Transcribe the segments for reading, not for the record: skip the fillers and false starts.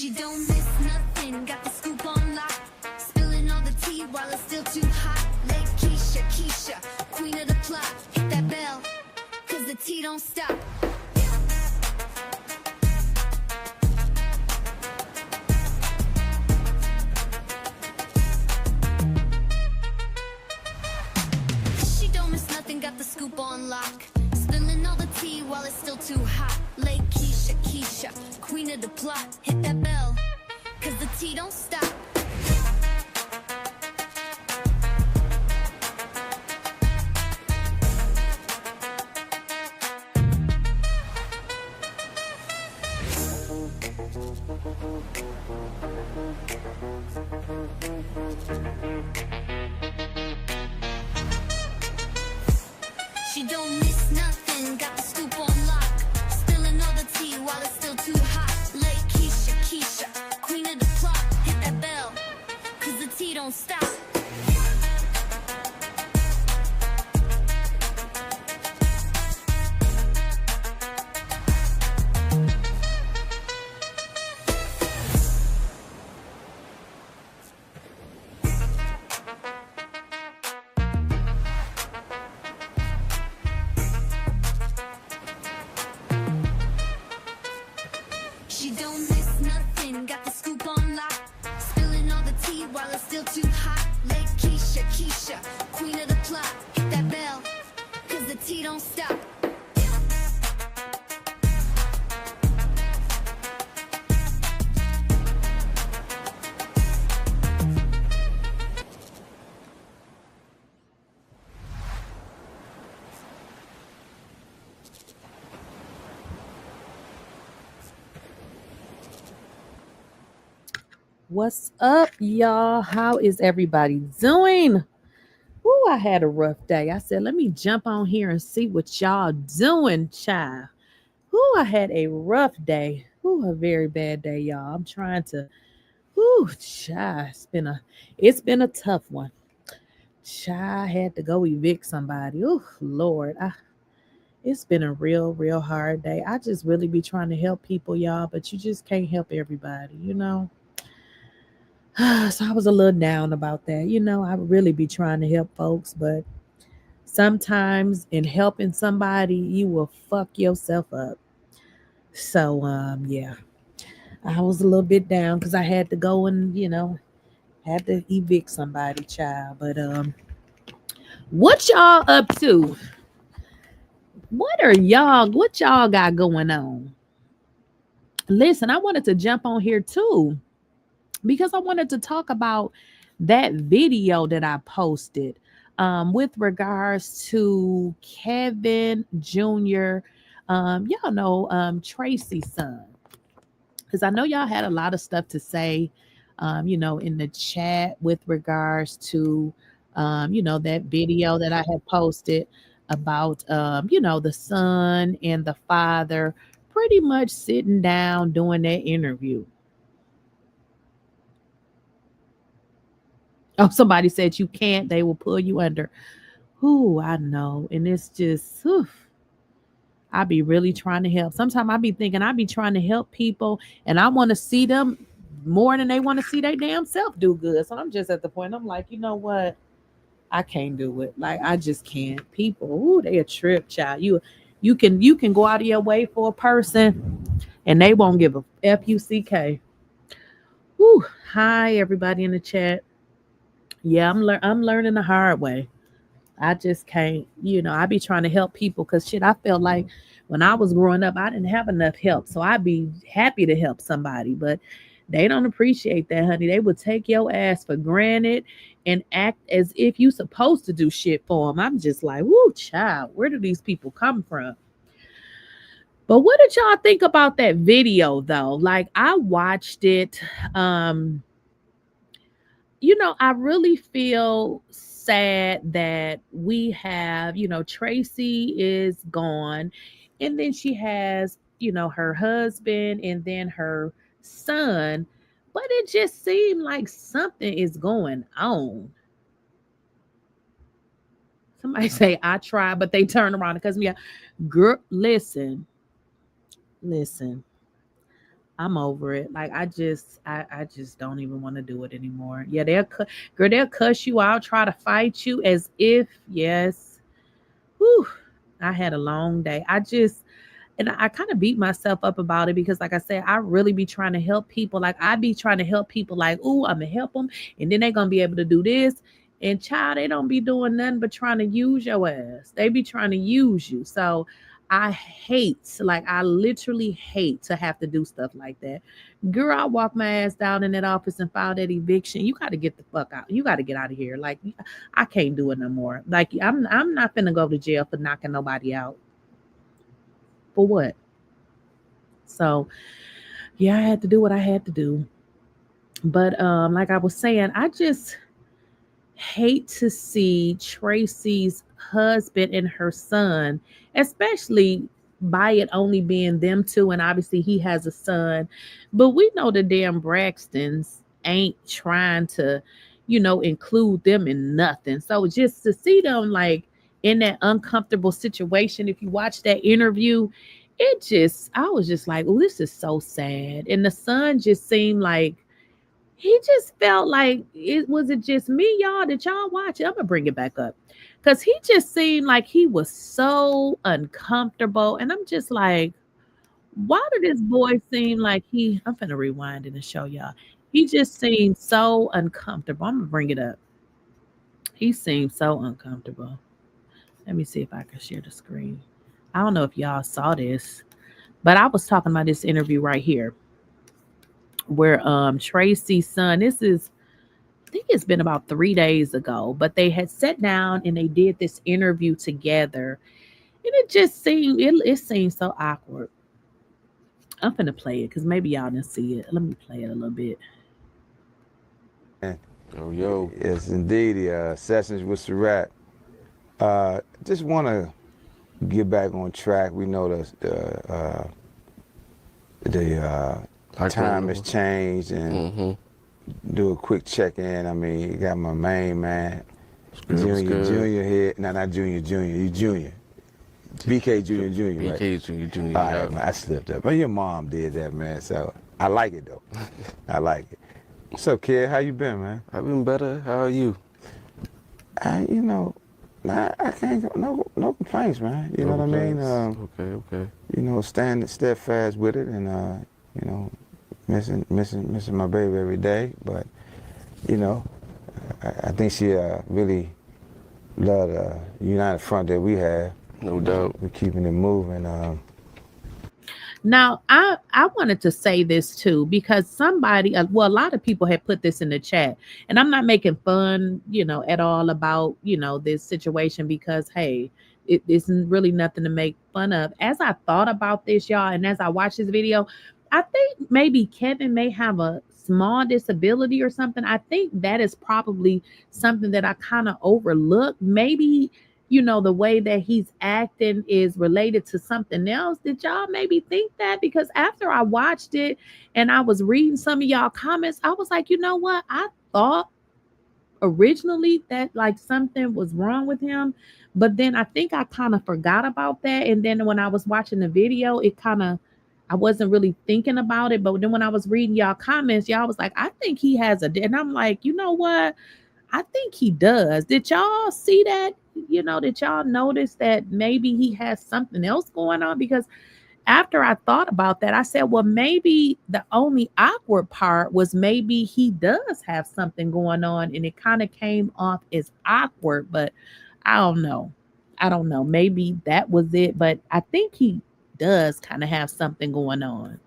She don't miss nothing, got the scoop on lock. Spilling all the tea while it's still too hot. Lakeysha Keysha, queen of the plot. Hit that bell, cause the tea don't stop. She don't miss nothing, got the scoop on lock. Spilling all the tea while it's still too hot. Lakeysha Keysha, queen of the plot. Hit that bell, cause the tea don't stop. She don't miss nothing, got the scoop on lock. Spilling all the tea while it's still too hot. Lakeysha Keysha, queen of the plot. Hit that bell, cause the tea don't stop. She don't miss nothing, got the scoop on lock. Spilling all the tea while it's still too hot. Lakeysha Keysha, queen of the plot. Hit that bell, cause the tea don't stop. What's up, y'all? How is everybody doing? Ooh, I had a rough day. I said, let me jump on here and see what y'all doing, child. Ooh, I had a rough day. Ooh, a very bad day, y'all. I'm trying to. Ooh, child, it's been a tough one. Child, I had to go evict somebody. Ooh, Lord, it's been a real hard day. I just really be trying to help people, y'all, but you just can't help everybody, you know. So I was a little down about that. I really be trying to help folks, but sometimes in helping somebody, you will fuck yourself up. So yeah, I was a little bit down because I had to go and, had to evict somebody, child. But what y'all up to? What y'all got going on? Listen, I wanted to jump on here too because I wanted to talk about that video that I posted with regards to Kevin Jr., y'all know Traci's son. Because I know y'all had a lot of stuff to say, in the chat with regards to, that video that I had posted about, the son and the father pretty much sitting down doing that interview. Oh, somebody said you can't, they will pull you under. Ooh, I know. And it's just, I be really trying to help. Sometimes I be thinking I be trying to help people and I want to see them more than they want to see their damn self do good. So I'm just at the point, I'm like, you know what? I can't do it. Like I just can't. People, ooh, they a trip, child. You can go out of your way for a person and they won't give a fuck. Ooh, hi everybody in the chat. Yeah, I'm learning the hard way. I just can't, I be trying to help people because shit, I felt like when I was growing up, I didn't have enough help. So I'd be happy to help somebody, but they don't appreciate that, honey. They would take your ass for granted and act as if you supposed to do shit for them. I'm just like, woo, child, where do these people come from? But what did y'all think about that video though? Like I watched it. I really feel sad that we have, Traci is gone, and then she has, her husband and then her son. But it just seemed like something is going on. Somebody say, I tried, but they turn around because me. Girl, listen. I'm over it. Like I just don't even want to do it anymore. Yeah, girl, they'll cuss you out, try to fight you as if, yes. Whew, I had a long day. And I kind of beat myself up about it because, like I said, I really be trying to help people. Like I be trying to help people. Like, ooh, I'm gonna help them, and then they gonna be able to do this. And child, they don't be doing nothing but trying to use your ass. They be trying to use you. So I literally hate to have to do stuff like that. Girl, I walk my ass down in that office and file that eviction. You got to get the fuck out. You got to get out of here. Like, I can't do it no more. Like, I'm not finna go to jail for knocking nobody out. For what? So yeah, I had to do what I had to do. But like I was saying, I just hate to see Tracy's husband and her son, especially by it only being them two, and obviously he has a son. But we know the damn Braxtons ain't trying to, include them in nothing. So just to see them like in that uncomfortable situation, if you watch that interview, I was just like, oh, this is so sad. And the son just seemed like he just felt like it just me, y'all. Did y'all watch it? I'm gonna bring it back up. Cause he just seemed like he was so uncomfortable. And I'm just like, why did this boy seem like I'm gonna rewind it and show y'all. He just seemed so uncomfortable. I'm gonna bring it up. He seemed so uncomfortable. Let me see if I can share the screen. I don't know if y'all saw this, but I was talking about this interview right here where Tracy's son, I think it's been about 3 days ago, but they had sat down and they did this interview together. And it seemed so awkward. I'm gonna play it because maybe y'all didn't see it. Let me play it a little bit. Yo. Yes, indeed. The sessions with Surat. Just want to get back on track. We know the time has changed, and do a quick check-in. I mean, you got my main man, Junior here. No, not Junior. You Junior. BK Junior, right? BK Junior. All right, man, I slipped up. But your mom did that, man. So I like it though. I like it. What's up, kid? How you been, man? I've been better. How are you? I can't go, no complaints, man. You know what I mean? Okay. You know, standing steadfast with it, and missing my baby every day. But I think she really loved the united front that we have. No doubt. We're keeping it moving. Now, I wanted to say this too, because somebody, a lot of people had put this in the chat, and I'm not making fun, at all about, this situation because, hey, it isn't really nothing to make fun of. As I thought about this, y'all, and as I watched this video, I think maybe Kevin may have a small disability or something. I think that is probably something that I kind of overlooked. Maybe the way that he's acting is related to something else. Did y'all maybe think that? Because after I watched it and I was reading some of y'all comments, I was like, you know what? I thought originally that like something was wrong with him, but then I think I kind of forgot about that. And then when I was watching the video, I wasn't really thinking about it. But then when I was reading y'all comments, y'all was like, I think he has and I'm like, you know what? I think he does. Did y'all see that? Did y'all notice that maybe he has something else going on? Because after I thought about that, I said, well, maybe the only awkward part was maybe he does have something going on and it kind of came off as awkward, but I don't know. Maybe that was it, but I think he does kind of have something going on.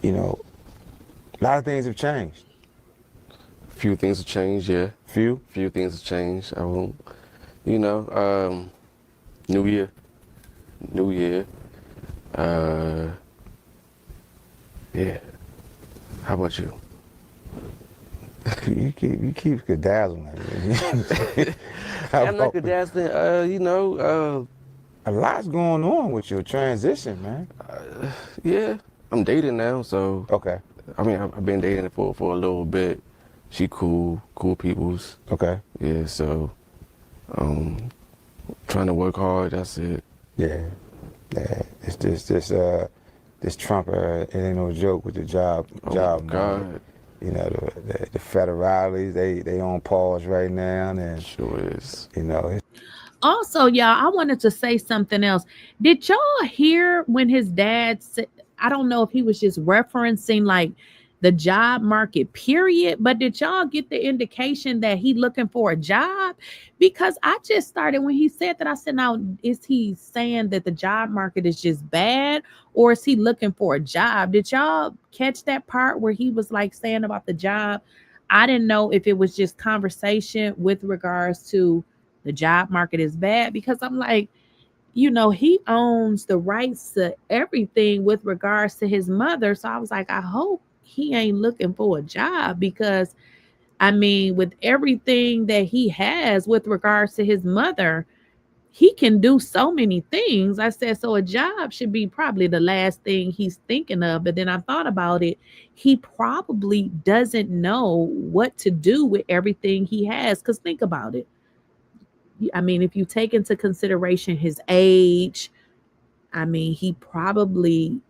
A lot of things have changed. Few things have changed, yeah. Few things have changed. I won't, New year. Yeah. How about you? You keep dazzling. I'm not dazzling. A lot's going on with your transition, man. Yeah, I'm dating now, so. Okay. I mean, I've been dating for a little bit. She cool peoples. Okay. Yeah, so trying to work hard, that's it. Yeah. It's just this Trump era, it ain't no joke with the job market. God. You know, the federales, they on pause right now, and Sure is. you know. Also, y'all, I wanted to say something else. Did y'all hear when his dad said, I don't know if he was just referencing like the job market period, but did y'all get the indication that he looking for a job? Because I just started when he said that, I said, now, is he saying that the job market is just bad, or is he looking for a job? Did y'all catch that part where he was like saying about the job? I didn't know if it was just conversation with regards to the job market is bad, because I'm like, you know, he owns the rights to everything with regards to his mother. So I was like, I hope he ain't looking for a job, because I mean, with everything that he has with regards to his mother, he can do so many things. I said, so a job should be probably the last thing he's thinking of. But then I thought about it. He probably doesn't know what to do with everything he has. Because think about it. I mean, if you take into consideration his age, I mean, he probably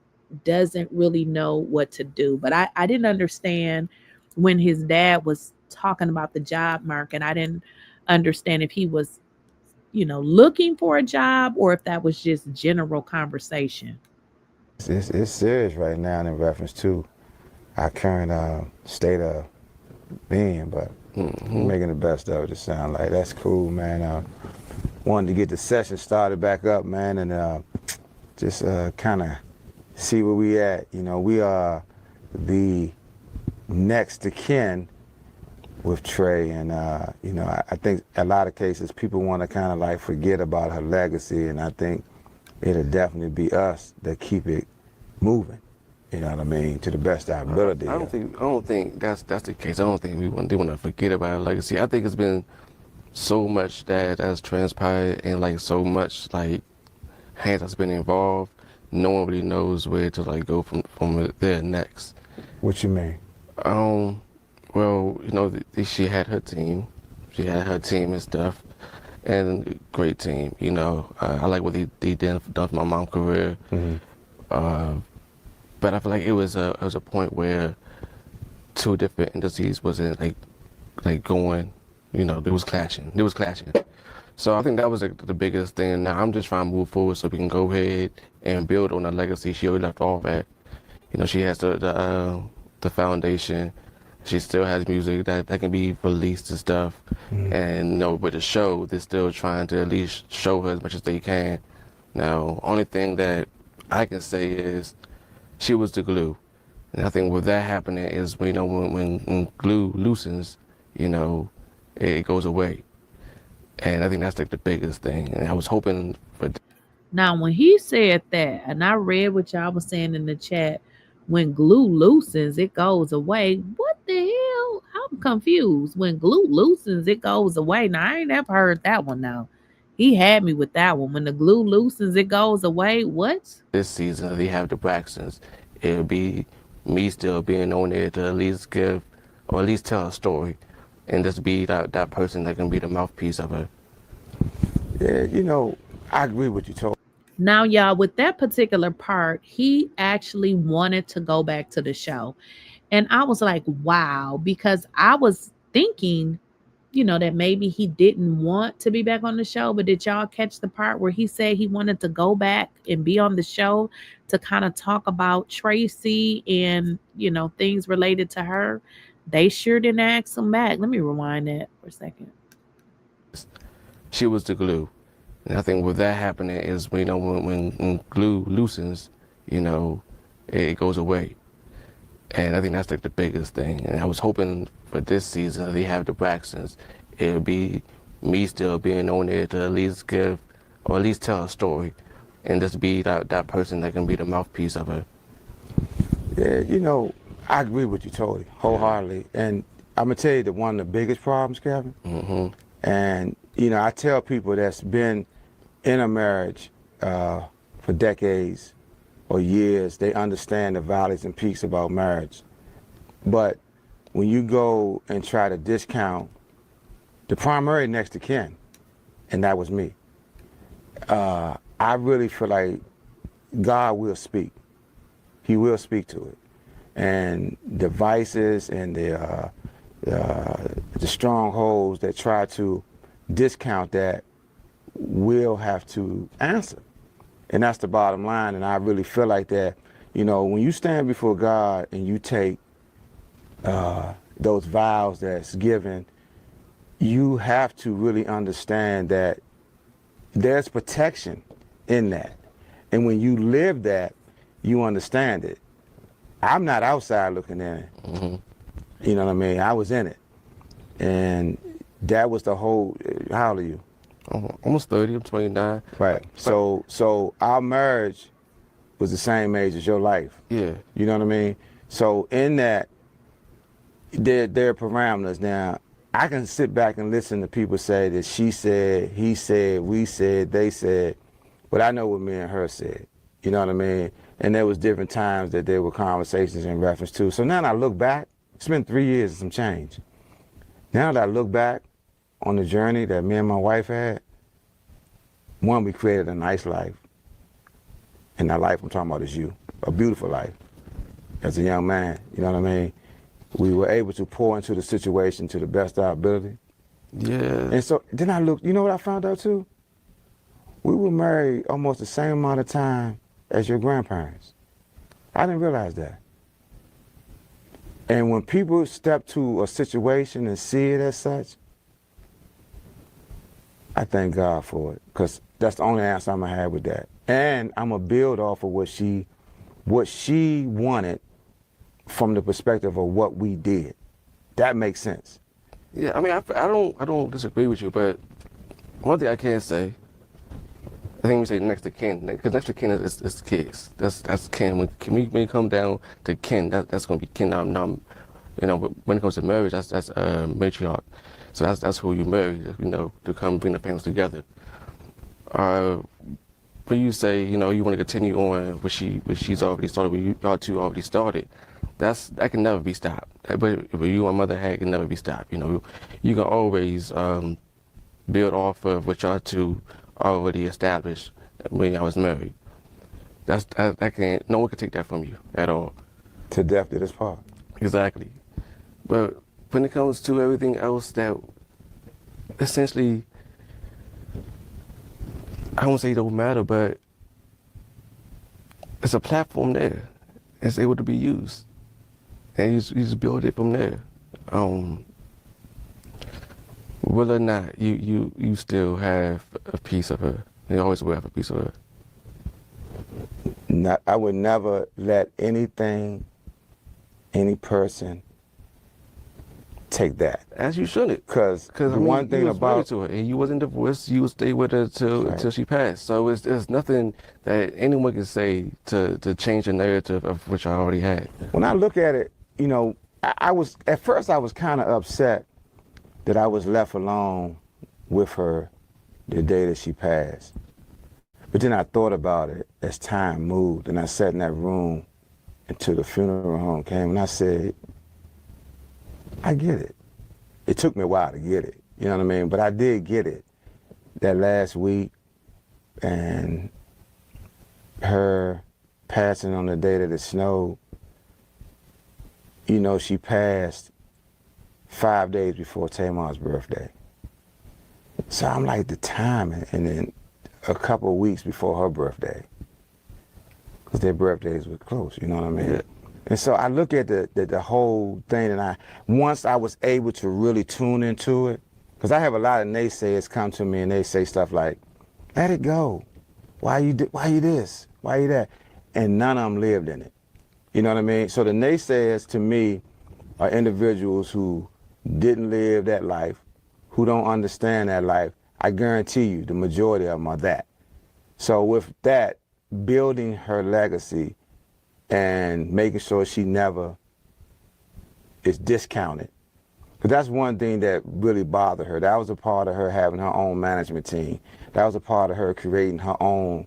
doesn't really know what to do. But I didn't understand when his dad was talking about the job market. I didn't understand if he was, you know, looking for a job, or if that was just general conversation. It's serious right now in reference to our current state of being, but we're making the best of it. It sounds like that's cool, man. Wanted to get the session started back up, man, and just kind of see where we at. You know, we are the next of kin with Trey, and you know, I think a lot of cases people want to kind of like forget about her legacy, and I think it'll definitely be us that keep it moving. You know what I mean? To the best of our ability. I don't think that's the case. I don't think they want to forget about her legacy. I think it's been so much that has transpired, and like so much like hands has been involved. No one really knows where to like go from there next. What you mean? Well, you know, she had her team. She had her team and stuff, and great team. You know, I like what they done for my mom's career. But I feel like it was a point where two different industries wasn't like going. You know, it was clashing. So I think that was the biggest thing. Now I'm just trying to move forward so we can go ahead and build on the legacy she already left off at. You know, she has the foundation. She still has music that can be released and stuff. And you know, with the show, they're still trying to at least show her as much as they can. Now, only thing that I can say is she was the glue. And I think with that happening is, you know, when glue loosens, you know, it goes away. And I think that's like the biggest thing. And I was hoping for. Now, when he said that, and I read what y'all was saying in the chat, when glue loosens, it goes away. What the hell? I'm confused. When glue loosens, it goes away. Now, I ain't never heard that one now. He had me with that one. When the glue loosens, it goes away. What? This season, they have the Braxtons. It'll be me still being on there to at least give, or at least tell a story. And just be that person that can be the mouthpiece of her. Yeah, you know, I agree with you totally. Now, y'all, with that particular part, he actually wanted to go back to the show. And I was like, wow, because I was thinking, you know, that maybe he didn't want to be back on the show. But did y'all catch the part where he said he wanted to go back and be on the show to kind of talk about Traci and, you know, things related to her? They sure didn't ask him back. Let me rewind that for a second. She was the glue. And I think with that happening is, you know, when glue loosens, you know, it goes away. And I think that's like the biggest thing. And I was hoping for this season they have the Braxtons. It'll be me still being on there to at least give, or at least tell a story. And just be that person that can be the mouthpiece of her. Yeah, you know, I agree with you totally, wholeheartedly. And I'm going to tell you that one of the biggest problems, Kevin, and, you know, I tell people that's been in a marriage for decades or years, they understand the valleys and peaks about marriage. But when you go and try to discount the primary next of kin, and that was me, I really feel like God will speak. he will speak to it. And the vices and the strongholds that try to discount that will have to answer. And that's the bottom line. And I really feel like that, you know, when you stand before God and you take those vows that's given, you have to really understand that there's protection in that. And when you live that, you understand it. I'm not outside looking in it. You know what I mean? I was in it. And that was the whole, how old are you? Almost 30, I'm 29. Right. So our marriage was the same age as your life. Yeah. You know what I mean? So in that, there are parameters. Now, I can sit back and listen to people say that she said, he said, we said, they said, but I know what me and her said. You know what I mean? And there was different times that there were conversations in reference to. So now that I look back, it's been 3 years and some change. Now that I look back on the journey that me and my wife had, one, we created a nice life. And that life I'm talking about is you, a beautiful life. As a young man, you know what I mean? We were able to pour into the situation to the best of our ability. Yeah. And so then I looked, you know what I found out too? We were married almost the same amount of time as your grandparents. I didn't realize that. And when people step to a situation and see it as such, I thank God for it, because that's the only answer I'm gonna have with that. And I'm gonna build off of what she wanted from the perspective of what we did. That makes sense. Yeah, I mean, I don't disagree with you, but one thing I can say, I think we say next to kin, because next to kin is kids. That's kin. When we come down to kin, that's gonna be kin. Now, you know, when it comes to marriage, that's matriarch. So that's who you marry, you know, to come bring the families together. When you say, you know, you want to continue on what she's already started, what y'all two already started, that can never be stopped. But you and Mother had can never be stopped. You know, you can always build off of what y'all two already established when y'all was married. That can't, no one can take that from you at all. To death did us part. Exactly. But when it comes to everything else that essentially, I won't say it don't matter, but it's a platform there. It's able to be used. And you just build it from there. Whether or not you still have a piece of her. You always will have a piece of her. I would never let anything, any person take that. As you shouldn't. Because one thing about to her, and you wasn't divorced, you would stay with her till she passed. So there's nothing that anyone can say to change the narrative of which I already had. When I look at it, you know, at first I was kind of upset that I was left alone with her the day that she passed. But then I thought about it as time moved, and I sat in that room until the funeral home came, and I said, I get it. It took me a while to get it, you know what I mean? But I did get it that last week, and her passing on the day that it snowed, you know, she passed 5 days before Tamar's birthday. So I'm like, the timing, and then a couple of weeks before her birthday, because their birthdays were close, you know what I mean? Yeah. And so I look at the whole thing, and once I was able to really tune into it, because I have a lot of naysayers come to me and they say stuff like, let it go. Why you this? Why you that? And none of them lived in it. You know what I mean? So the naysayers to me are individuals who didn't live that life, who don't understand that life. I guarantee you the majority of them are that. So with that, building her legacy and making sure she never is discounted. Because that's one thing that really bothered her. That was a part of her having her own management team. That was a part of her creating her own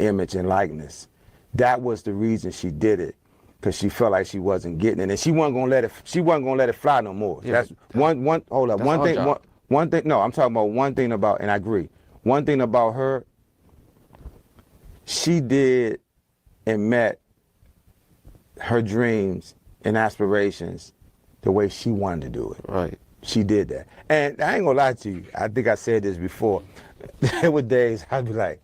image and likeness. That was the reason she did it, because she felt like she wasn't getting it, and she wasn't gonna let it fly no more. Yeah, that's one. Hold up. One thing. No, I'm talking about one thing about, and I agree. One thing about her, she did and met her dreams and aspirations the way she wanted to do it. Right. She did that. And I ain't gonna lie to you, I think I said this before. There were days I'd be like,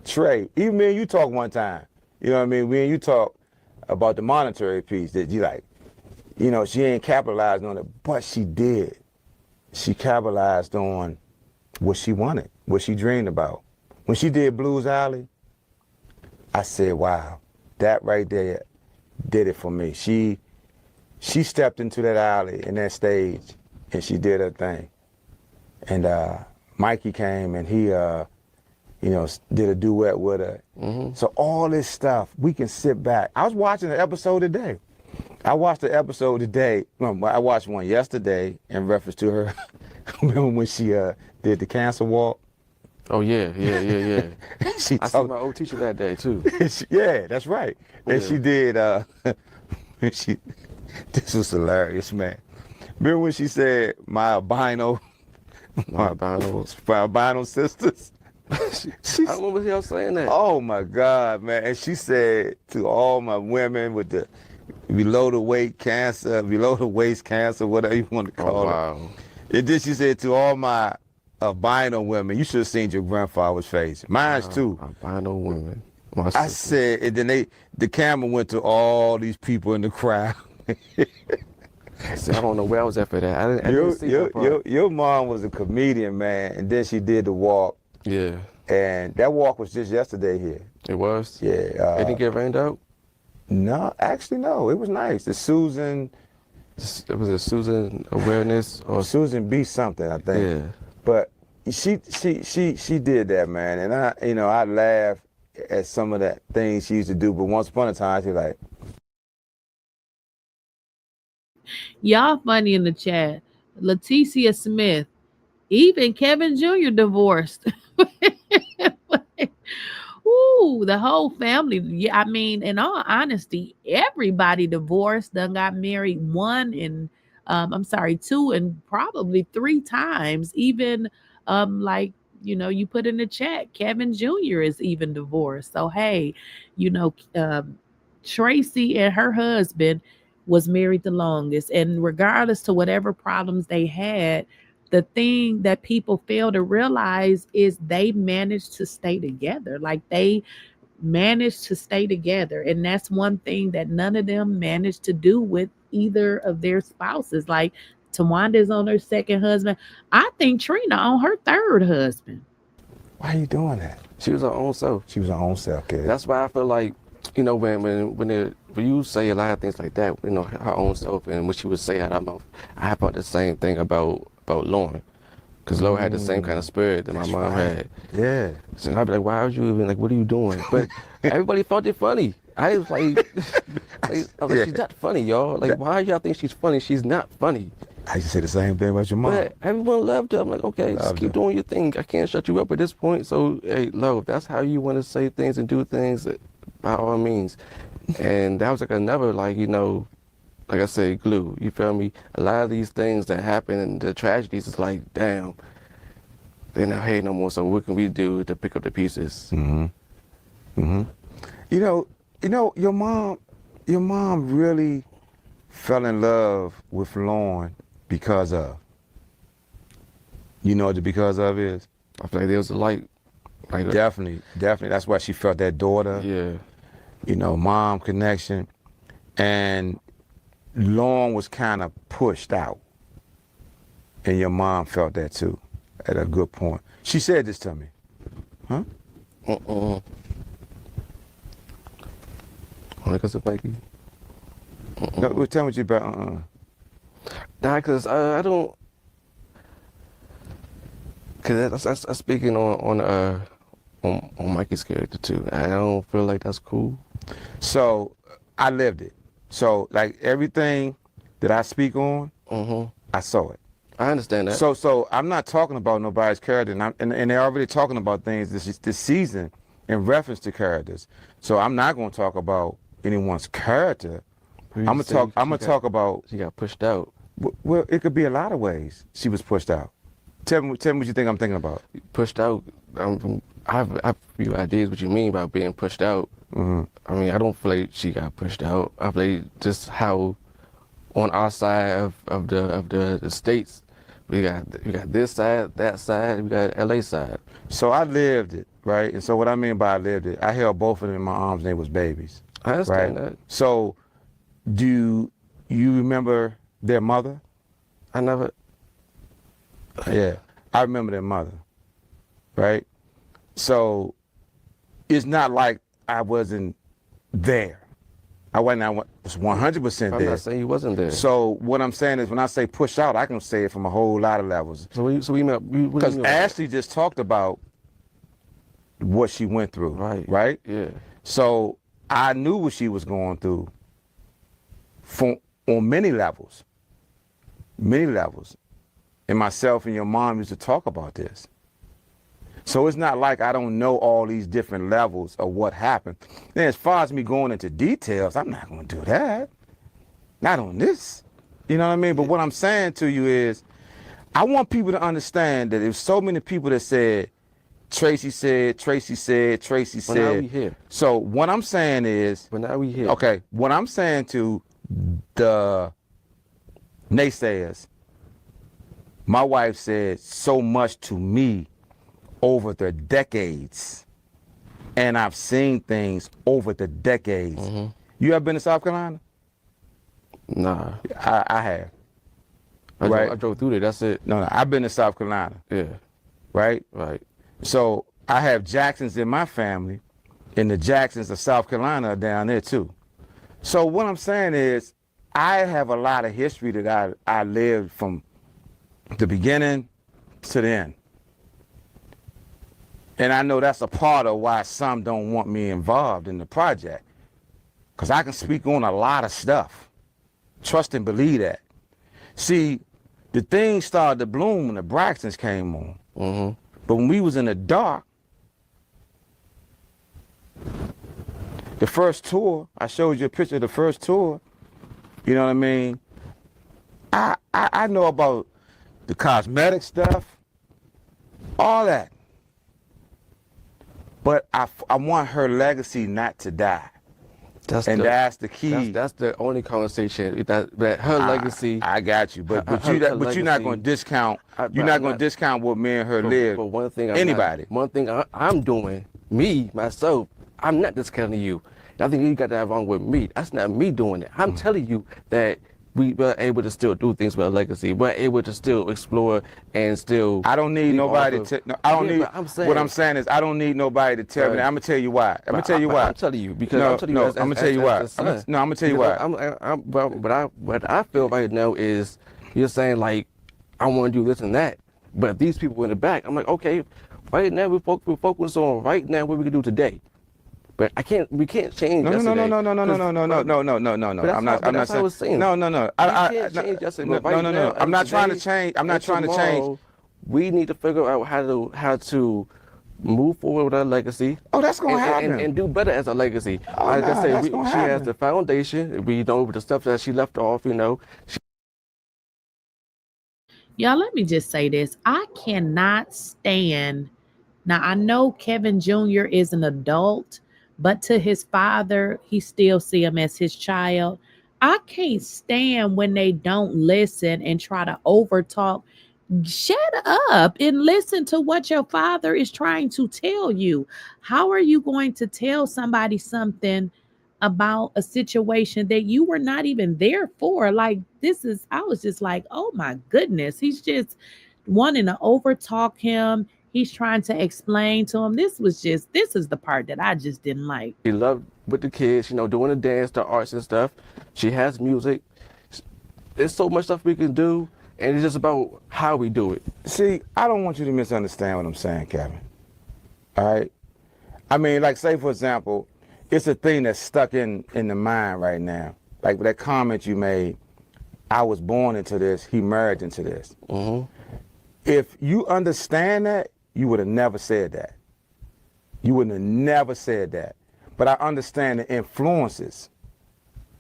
Trey, even me and you talk one time, you know what I mean? Me and you talk about the monetary piece that you like, you know, she ain't capitalized on it, but she did. She capitalized on what she wanted, what she dreamed about. When she did Blues Alley, I said, wow, that right there did it for me. She stepped into that alley and that stage and she did her thing. And Mikey came and he, you know, did a duet with her. So all this stuff, we can sit back. I was watching the episode today. I watched the episode today. I watched one yesterday in reference to her. Remember when she did the cancer walk? Oh yeah. I saw my old teacher that day too. Yeah, that's right. And Yeah. she did. This was hilarious, man. Remember when she said my albino sisters? I remember y'all saying that. Oh my God, man! And she said to all my women with the below the waist cancer, whatever you want to call it. Wow. And then she said to all my albino women, you should have seen your grandfather's face. Mine's too. Albino women. I said, and then the camera went to all these people in the crowd. See, I don't know where I was at for that. I didn't see that part. Your mom was a comedian, man, and then she did the walk. Yeah. And that walk was just yesterday here. It was? Yeah. It didn't get rained out? No, actually, no. It was nice. The Susan. It was a Susan awareness or Susan B something, I think. Yeah. But she did that, man. And I laugh at some of that things she used to do. But once upon a time, she like, Y'all funny in the chat. Lakeysha Smith, even Kevin Jr. divorced. Ooh, the whole family. Yeah, I mean, in all honesty, everybody divorced, done got married two and probably 3 times. Even like, you put in the chat, Kevin Jr. is even divorced. So hey, Traci and her husband was married the longest. And regardless to whatever problems they had, the thing that people fail to realize is they managed to stay together. Like they managed to stay together. And that's one thing that none of them managed to do with either of their spouses. Like Towanda is on her second husband. I think Trina on her third husband. why are you doing that? she was her own self. She was her own self, kid. That's why I feel like, when you say a lot of things like that, her own self, and what she would say out of her mouth, I thought the same thing about Lauren. Because Lauren had the same kind of spirit that my mom had. Yeah. So I'd be like, why are you even, what are you doing? But everybody thought it funny. I was like, she's not funny, y'all. Like, why y'all think she's funny? She's not funny. I used to say the same thing about your mom. But everyone loved her. I'm like, okay, just keep doing your thing. I can't shut you up at this point. So, hey, love, if that's how you want to say things and do things, by all means. And that was another, like I said, glue. You feel me? A lot of these things that happen and the tragedies is like, damn, they're not here no more. So what can we do to pick up the pieces? Your mom really fell in love with Lauren because of. You know what the because of is? I feel like there was a light. Definitely. That's why she felt that daughter. Yeah. Mom connection. And Lauren was kind of pushed out. And your mom felt that too, at a good point. She said this to me. Huh? Because of Mikey? No, tell me what you about Nah, because I don't... Because that's speaking on Mikey's character too. I don't feel like that's cool. So, I lived it. So, like, everything that I speak on, I saw it. I understand that. So I'm not talking about nobody's character, and they're already talking about things this season in reference to characters. So I'm not going to talk about anyone's character. I'm gonna talk about. She got pushed out. Well, it could be a lot of ways she was pushed out. Tell me what you think I'm thinking about. Pushed out. I have a few ideas what you mean about being pushed out. I mean, I don't feel like she got pushed out. I feel like just how on our side of the states, we got this side, that side, we got LA side. So I lived it, right? And so what I mean by I lived it, I held both of them in my arms and they was babies. I understand right? that. So do you remember their mother? I never. Yeah, I remember their mother, right? So it's not like I wasn't there. I was 100% there. I'm not saying you wasn't there. So what I'm saying is when I say push out, I can say it from a whole lot of levels. So we Because Ashley just talked about what she went through, right? Yeah. So I knew what she was going through on many levels. And myself and your mom used to talk about this. So it's not like I don't know all these different levels of what happened. Then as far as me going into details, I'm not going to do that. Not on this. You know what I mean? But what I'm saying to you is, I want people to understand that there's so many people that said, Traci said, Traci said, Traci said. Well, now we here. So what I'm saying is, But now we here. okay, what I'm saying to the naysayers, my wife said so much to me over the decades, and I've seen things over the decades. You ever been to South Carolina? Nah. I have. I drove through there, that's it. No, I've been to South Carolina. Yeah. Right? Right. So I have Jacksons in my family, and the Jacksons of South Carolina are down there too. So what I'm saying is, I have a lot of history that I lived from the beginning to the end. And I know that's a part of why some don't want me involved in the project. Because I can speak on a lot of stuff. Trust and believe that. See, the thing started to bloom when the Braxtons came on. But when we was in the dark, the first tour, I showed you a picture of the first tour, you know what I mean? I know about the cosmetic stuff, all that. But I want her legacy not to die. That's the key. That's the only conversation. That her legacy. I got you, but you're not going to discount. You're not going to discount what me and her live. But one thing, I'm doing, myself, I'm not discounting you. I think you got that wrong with me. That's not me doing it. I'm telling you that we were able to still do things with our legacy. We're able to still explore and still. I don't need nobody to. No, I don't need. What I'm saying is, I don't need nobody to tell me that. I'm gonna tell you why. I'm gonna tell you why. I'm telling you because I'm telling you. I'm gonna tell you why. I'm gonna tell you why. What I feel right now is you're saying like I want to do this and that, but these people in the back, I'm like, okay, right now we're focused on right now what we can do today. But we can't change yesterday. No. I'm not saying. No. I'm not trying to change. I'm not trying to change. We need to figure out how to move forward with our legacy. Oh, that's gonna happen. And do better as a legacy. Like I said, she has the foundation. We know the stuff that she left off. You know. Y'all, let me just say this. I cannot stand. Now I know Kevin Jr. is an adult. But to his father, he still see him as his child. I can't stand when they don't listen and try to overtalk. Shut up and listen to what your father is trying to tell you. How are you going to tell somebody something about a situation that you were not even there for? Like, I was just like, oh my goodness. He's just wanting to overtalk him. He's trying to explain to him. This is the part that I just didn't like. She loved with the kids, doing the dance, the arts and stuff. She has music. There's so much stuff we can do, and it's just about how we do it. See, I don't want you to misunderstand what I'm saying, Kevin. All right? I mean, like, say, for example, it's a thing that's stuck in the mind right now. Like that comment you made, I was born into this, he married into this. If you understand that, you would have never said that. You would have never said that. But I understand the influences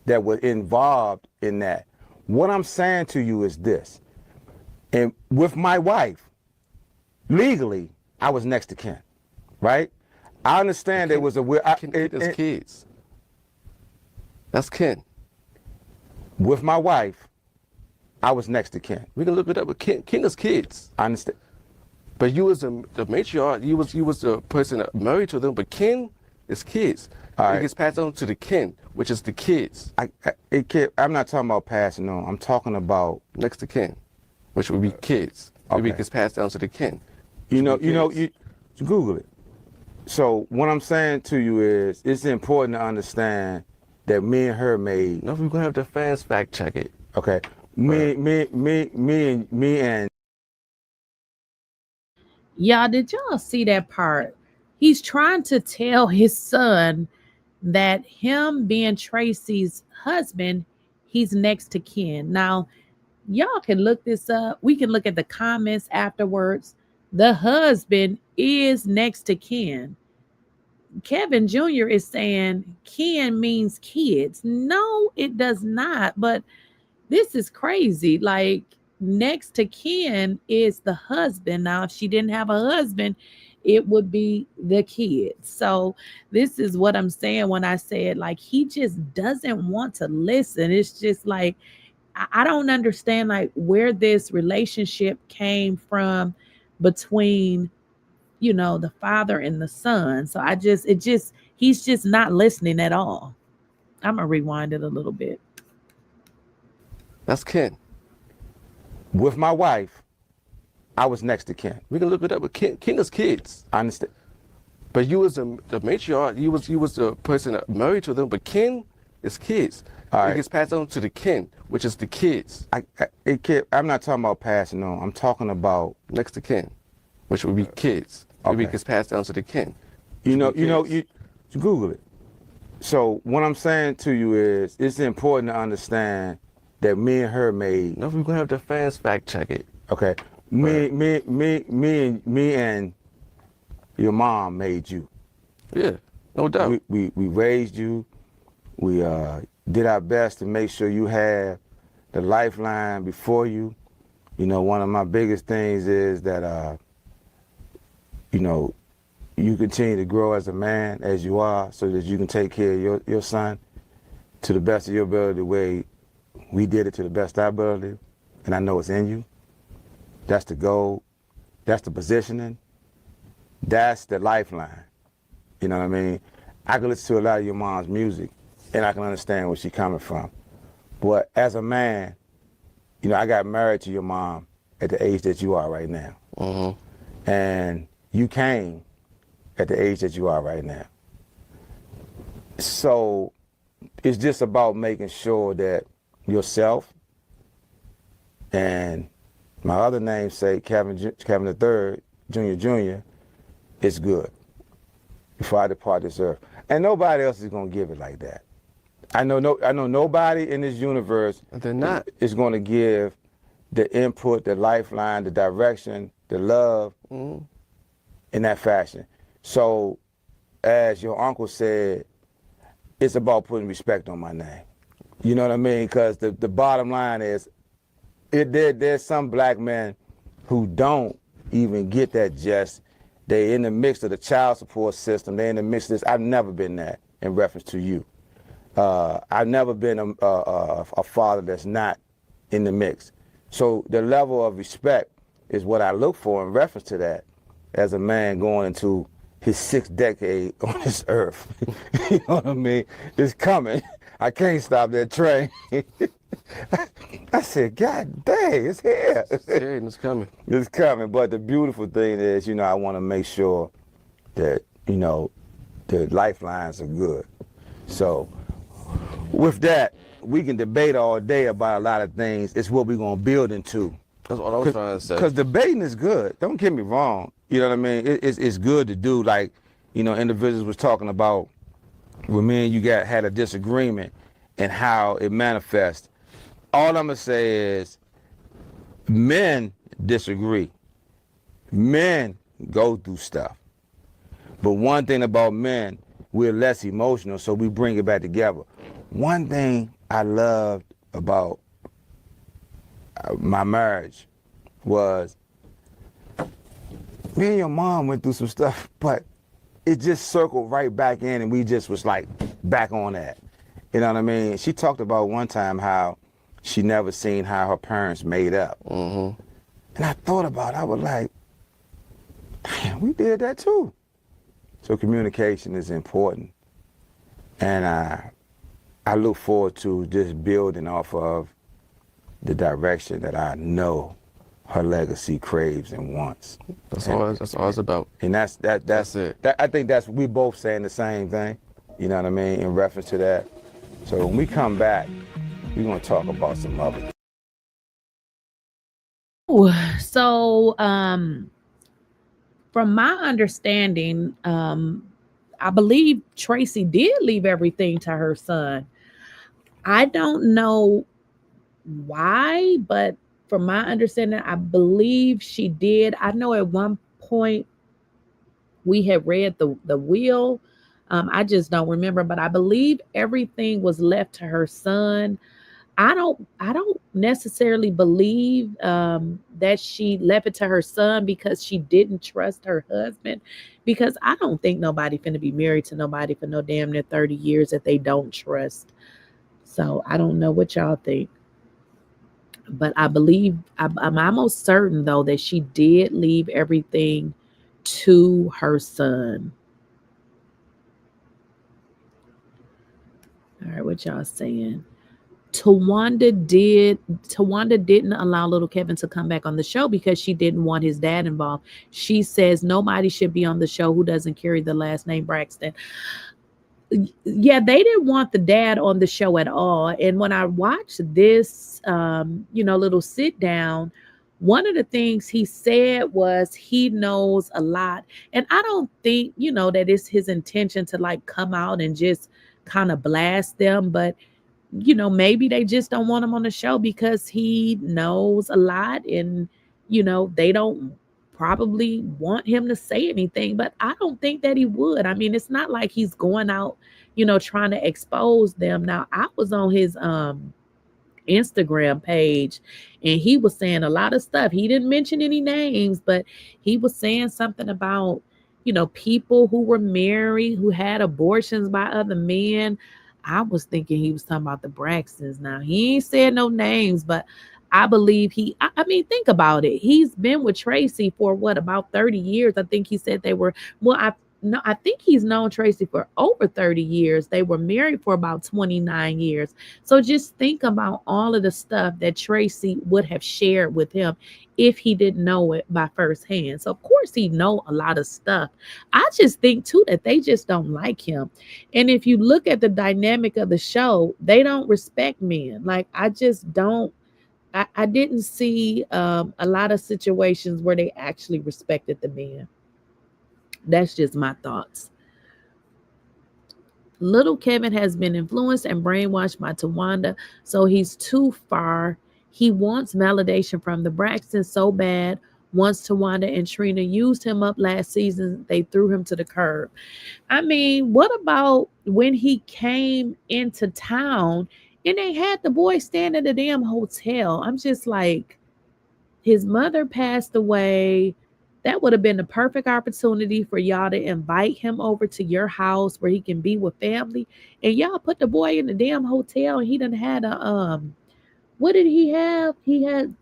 that were involved in that. What I'm saying to you is this. And with my wife, legally, I was next to kin, right? I understand there was a will. There's kids. That's kin. With my wife, I was next to kin. We can look it up, but kin is kids. I understand. But you was the matriarch, you was the person that married to them, but kin is kids. It gets passed on to the kin, which is the kids. I'm not talking about passing on. I'm talking about next to kin, which would be kids. Okay. It gets passed down to the kin. You Google it. So what I'm saying to you is, it's important to understand that me and her made. No, we're gonna have the fans fact check it. Okay. Me and. Y'all, did y'all see that part? He's trying to tell his son that him being Traci's husband, he's next to kin. Now, y'all can look this up. We can look at the comments afterwards. The husband is next to kin. Kevin Jr. is saying kin means kids. No, it does not. But this is crazy. Like, next to kin is the husband. Now, if she didn't have a husband, it would be the kids. So this is what I'm saying when I said, like, he just doesn't want to listen. It's just like, I don't understand, like, where this relationship came from between, you know, the father and the son. So he's just not listening at all. I'm gonna rewind it a little bit. That's kin. With my wife, I was next to kin. We can look it up, but kin is kids. I understand. But you was the matriarch, you was the person that married to them, but kin is kids. It gets passed on to the kin, which is the kids. I'm not talking about passing on. I'm talking about next to kin, which would be kids. Okay. It gets passed down to the kin. You Google it. So what I'm saying to you is, it's important to understand that me and her made. No, we're gonna have the fans fact check it. Okay. Me and your mom made you. Yeah, no doubt. We raised you. We did our best to make sure you had the lifeline before you. You know, one of my biggest things is that you continue to grow as a man, as you are, so that you can take care of your son to the best of your ability, the way we did it to the best of our ability. And I know it's in you. That's the goal. That's the positioning. That's the lifeline. You know what I mean? I can listen to a lot of your mom's music, and I can understand where she's coming from. But as a man, you know, I got married to your mom at the age that you are right now. Mm-hmm. And you came at the age that you are right now. So it's just about making sure that yourself and my other namesake, Kevin III, Jr., is good before I depart this earth. And nobody else is going to give it like that. I know nobody in this universe is going to give the input, the lifeline, the direction, the love in that fashion. So, as your uncle said, it's about putting respect on my name. You know what I mean? Because the bottom line is, there's some black men who don't even get that jest. They're in the mix of the child support system. They're in the mix of this. I've never been that in reference to you. I've never been a father that's not in the mix. So the level of respect is what I look for in reference to that as a man going into his 6th decade on this earth. You know what I mean? It's coming. I can't stop that train. I said, God dang, it's here. It's coming. It's coming. But the beautiful thing is, I want to make sure that, the lifelines are good. So with that, we can debate all day about a lot of things. It's what we're going to build into. That's what I was trying to say. Because debating is good. Don't get me wrong. You know what I mean? It's good to do. Like, individuals was talking about when me and you had a disagreement and how it manifests. All I'm going to say is men disagree. Men go through stuff. But one thing about men, we're less emotional, so we bring it back together. One thing I loved about my marriage was me and your mom went through some stuff, but it just circled right back in, and we just was like back on that. You know what I mean? She talked about one time how she never seen how her parents made up. Mm-hmm. And I thought about it. I was like, damn, we did that too. So communication is important. And I look forward to just building off of the direction that I know her legacy craves and wants. That's all it's about. And that's it. I think we both saying the same thing, you know what I mean, in reference to that. So when we come back, we're going to talk about some other things. So, from my understanding, I believe Traci did leave everything to her son. I don't know why, but from my understanding, I believe she did. I know at one point we had read the will. I just don't remember, but I believe everything was left to her son. I don't necessarily believe that she left it to her son because she didn't trust her husband, because I don't think nobody finna be married to nobody for no damn near 30 years that they don't trust. So I don't know what y'all think, but I believe I'm almost certain though that she did leave everything to her son. All right, what y'all saying? Towanda didn't allow little Kevin to come back on the show because she didn't want his dad involved. She says nobody should be on the show who doesn't carry the last name Braxton. Yeah, they didn't want the dad on the show at all. And when I watched this, little sit down, one of the things he said was he knows a lot. And I don't think, that it's his intention to like come out and just kind of blast them, but maybe they just don't want him on the show because he knows a lot and, they don't probably want him to say anything, but I don't think that he would. I mean, it's not like he's going out, trying to expose them. Now, I was on his Instagram page and he was saying a lot of stuff. He didn't mention any names, but he was saying something about, people who were married, who had abortions by other men. I was thinking he was talking about the Braxtons. Now, he ain't said no names, but I believe I mean, think about it. He's been with Traci for about 30 years. I think he said they were, I think he's known Traci for over 30 years. They were married for about 29 years. So just think about all of the stuff that Traci would have shared with him if he didn't know it by firsthand. So of course he know a lot of stuff. I just think too that they just don't like him. And if you look at the dynamic of the show, they don't respect men. Like I just don't. I didn't see a lot of situations where they actually respected the men. That's just my thoughts. Little Kevin has been influenced and brainwashed by Towanda, so he's too far. He wants validation from the Braxtons so bad. Once Towanda and Trina used him up last season, they threw him to the curb. I mean, what about when he came into town and they had the boy stand in the damn hotel? I'm just like, his mother passed away. That would have been the perfect opportunity for y'all to invite him over to your house where he can be with family. And y'all put the boy in the damn hotel and he done had a what did he have? He had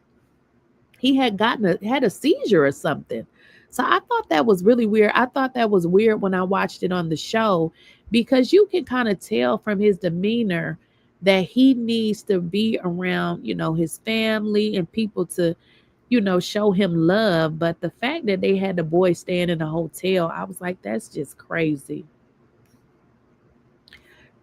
a seizure or something. So I thought that was really weird. I thought that was weird when I watched it on the show because you can kind of tell from his demeanor that he needs to be around, his family and people to, show him love. But the fact that they had the boy staying in a hotel, I was like, that's just crazy.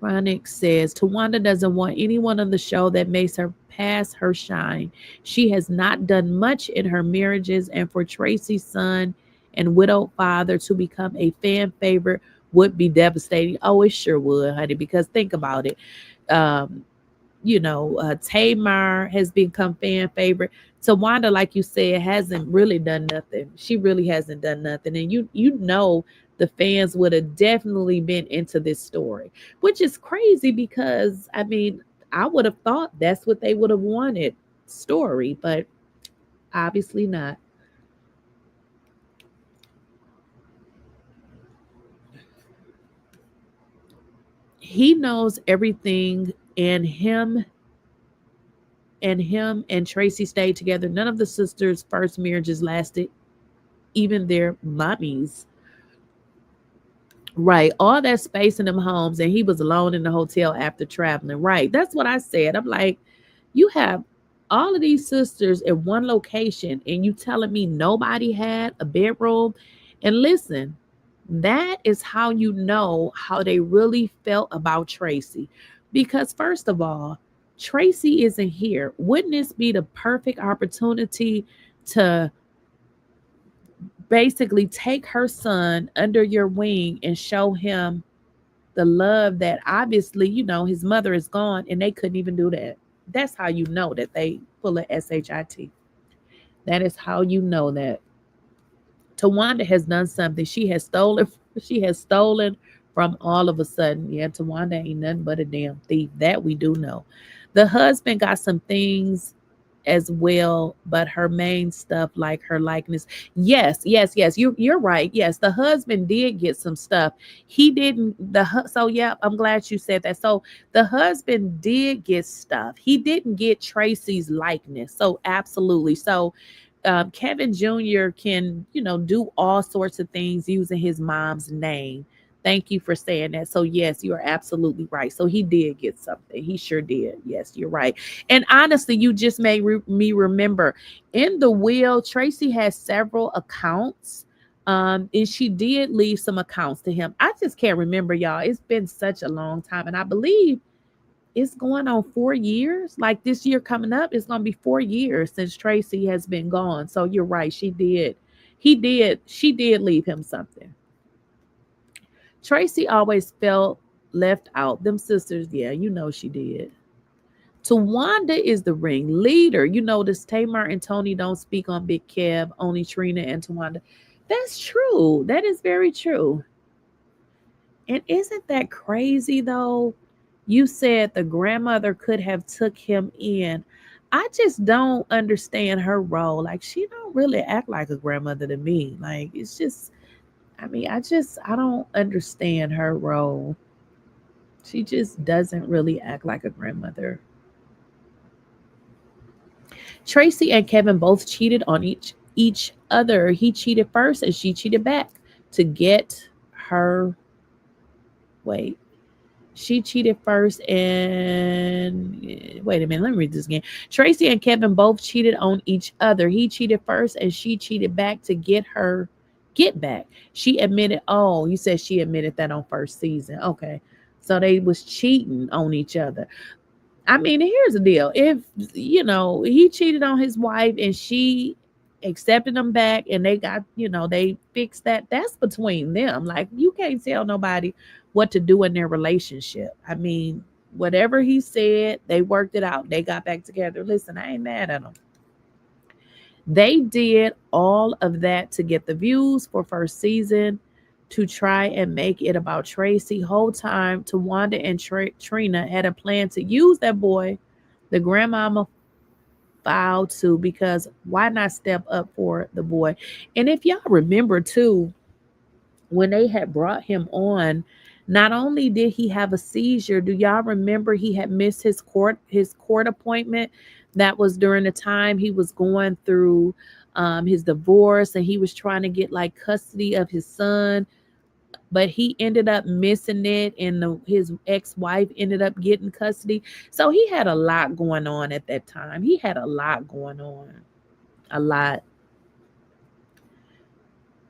Ronick says, Towanda doesn't want anyone on the show that makes her pass her shine. She has not done much in her marriages, and for Traci's son and widowed father to become a fan favorite would be devastating. Oh, it sure would, honey, because think about it. Tamar has become fan favorite. Towanda, like you said, hasn't really done nothing. She really hasn't done nothing. And the fans would have definitely been into this story, which is crazy because, I mean, I would have thought that's what they would have wanted, story, but obviously not. he knows everything, and him and Traci stayed together. None of the sisters' first marriages lasted, even their mommies. Right. All that space in them homes, and he was alone in the hotel after traveling. Right. That's what I said. I'm like, you have all of these sisters in one location, and you telling me nobody had a bedroom? And listen, that is how you know how they really felt about Traci. Because first of all, Traci isn't here. Wouldn't this be the perfect opportunity to basically take her son under your wing and show him the love that obviously, his mother is gone and they couldn't even do that. That's how you know that they full of SHIT. That is how you know that Towanda has done something. She has stolen from all of a sudden. Yeah, Towanda ain't nothing but a damn thief. That we do know. The husband got some things as well, but her main stuff, like her likeness. Yes. You're right. Yes, the husband did get some stuff. He didn't. So yeah, I'm glad you said that. So the husband did get stuff. He didn't get Traci's likeness. So absolutely. So Kevin Jr. can, do all sorts of things using his mom's name. Thank you for saying that. So yes, you are absolutely right. So he did get something. He sure did. Yes, you're right. And honestly, you just made me remember in the will, Traci has several accounts. And she did leave some accounts to him. I just can't remember, y'all. It's been such a long time. And I believe it's going on 4 years. Like this year coming up, it's going to be 4 years since Traci has been gone. So you're right. She did leave him something. Traci always felt left out. Them sisters, yeah, she did. Towanda is the ringleader. You notice Tamar and Tony don't speak on Big Kev, only Trina and Towanda. That's true. That is very true. And isn't that crazy though? You said the grandmother could have took him in. I just don't understand her role. Like she don't really act like a grandmother to me. Like it's just, I don't understand her role. She just doesn't really act like a grandmother. Traci and Kevin both cheated on each other. He cheated first and she cheated back to get her. Wait. She cheated first and wait a minute, let me read this again. Traci and Kevin both cheated on each other. He cheated first and she cheated back to get back. She admitted, oh, you said she admitted that on first season. Okay. So they was cheating on each other. Here's the deal. If, he cheated on his wife and she accepted him back and they got, they fixed that, that's between them. Like you can't tell nobody what to do in their relationship. Whatever he said, they worked it out. They got back together. Listen, I ain't mad at them. They did all of that to get the views for first season, to try and make it about Traci. Whole time, Towanda and Trina had a plan to use that boy. The grandmama filed to, because why not step up for the boy? And if y'all remember too, when they had brought him on, not only did he have a seizure, do y'all remember he had missed his court appointment? That was during the time he was going through his divorce and he was trying to get like custody of his son, but he ended up missing it and his ex-wife ended up getting custody. So he had a lot going on at that time. He had a lot going on. A lot.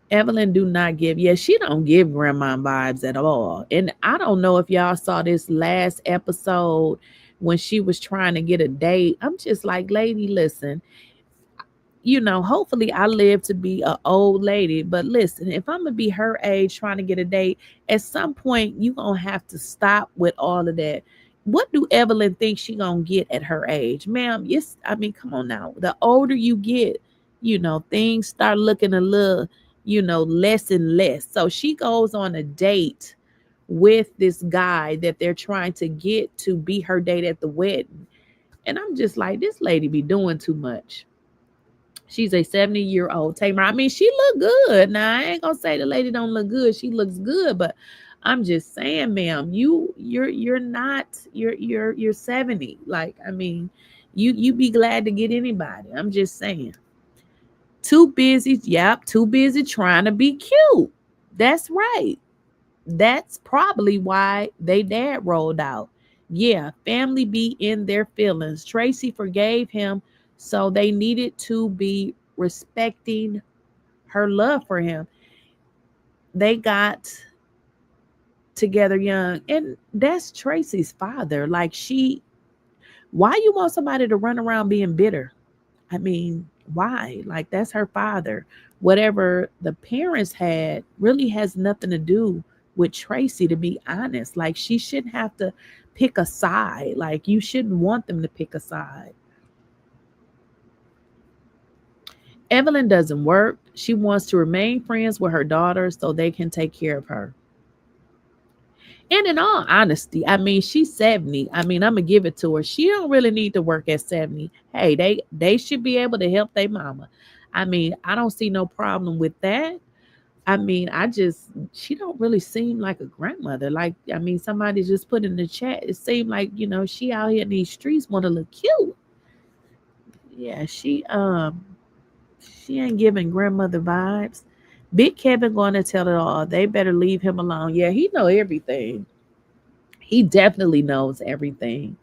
Evelyn do not give. Yeah, she don't give grandma vibes at all. And I don't know if y'all saw this last episode when she was trying to get a date. I'm just like, lady, listen, hopefully I live to be an old lady. But listen, if I'm going to be her age trying to get a date, at some point you're going to have to stop with all of that. What do Evelyn think she going to get at her age? Ma'am, yes, come on now. The older you get, things start looking a little less and less. So she goes on a date with this guy that they're trying to get to be her date at the wedding. And I'm just like, this lady be doing too much. She's a 70-year-old Tamar. She look good. Now, I ain't going to say the lady don't look good. She looks good, but I'm just saying, ma'am, you're not, you're 70. Like, I mean, you be glad to get anybody. I'm just saying. Too busy, too busy trying to be cute. That's right. That's probably why they dad rolled out. Yeah, family be in their feelings. Traci forgave him, so they needed to be respecting her love for him. They got together young, and that's Traci's father. Like, why you want somebody to run around being bitter? I mean, why? Like, that's her father. Whatever the parents had really has nothing to do with Traci, to be honest. Like, she shouldn't have to pick a side. Like, you shouldn't want them to pick a side. Evelyn doesn't work. She wants to remain friends with her daughter so they can take care of her. And in all honesty, I mean, she's 70. I mean, I'm going to give it to her. She don't really need to work at 70. Hey, they should be able to help their mama. I mean, I don't see no problem with that. I mean, she don't really seem like a grandmother. Like, I mean, somebody just put in the chat, it seemed like, she out here in these streets want to look cute. Yeah, she ain't giving grandmother vibes. Big Kevin going to tell it all. They better leave him alone. Yeah, he know everything. He definitely knows everything.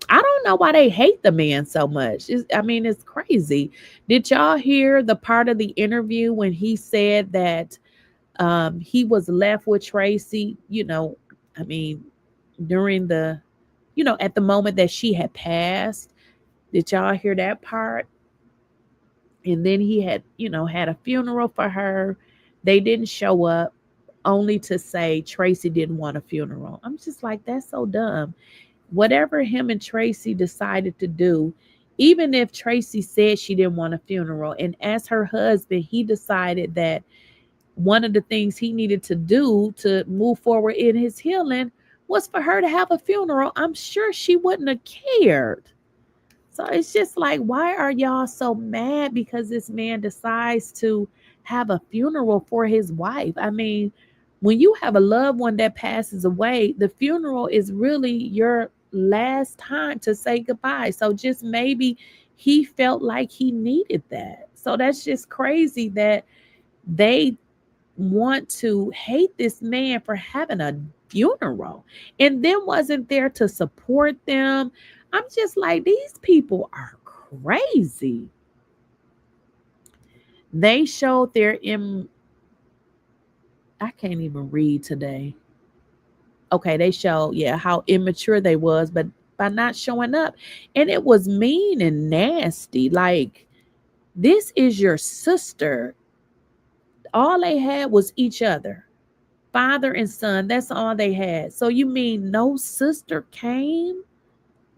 I don't know why they hate the man so much. It's crazy. Did y'all hear the part of the interview when he said that he was left with Traci, during the, at the moment that she had passed? Did y'all hear that part? And then he had, had a funeral for her. They didn't show up, only to say Traci didn't want a funeral. I'm just like, that's so dumb. Whatever him and Traci decided to do, even if Traci said she didn't want a funeral, and as her husband, he decided that one of the things he needed to do to move forward in his healing was for her to have a funeral, I'm sure she wouldn't have cared. So it's just like, why are y'all so mad because this man decides to have a funeral for his wife? I mean, when you have a loved one that passes away, the funeral is really your last time to say goodbye. So just maybe he felt like he needed that. So that's just crazy that they want to hate this man for having a funeral and then wasn't there to support them. I'm just like, these people are crazy. They showed I can't even read today. Okay, they showed, how immature they was, but by not showing up. And it was mean and nasty. Like, this is your sister. All they had was each other. Father and son, that's all they had. So you mean no sister came?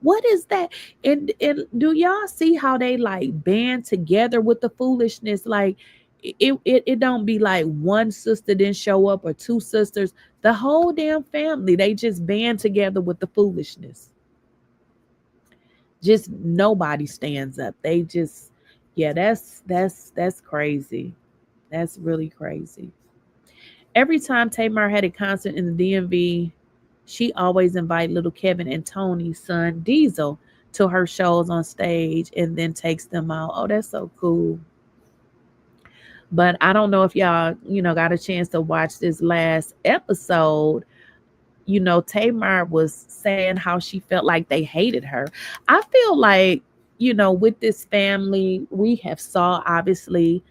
What is that? And do y'all see how they like band together with the foolishness? Like, it don't be like one sister didn't show up or two sisters. The whole damn family, they just band together with the foolishness. Just nobody stands up. They just, that's crazy. That's really crazy. Every time Tamar had a concert in the DMV, she always invite little Kevin and Tony's son Diesel to her shows on stage and then takes them out. Oh, that's so cool. But I don't know if y'all, got a chance to watch this last episode. Tamar was saying how she felt like they hated her. I feel like, with this family, we have saw obviously,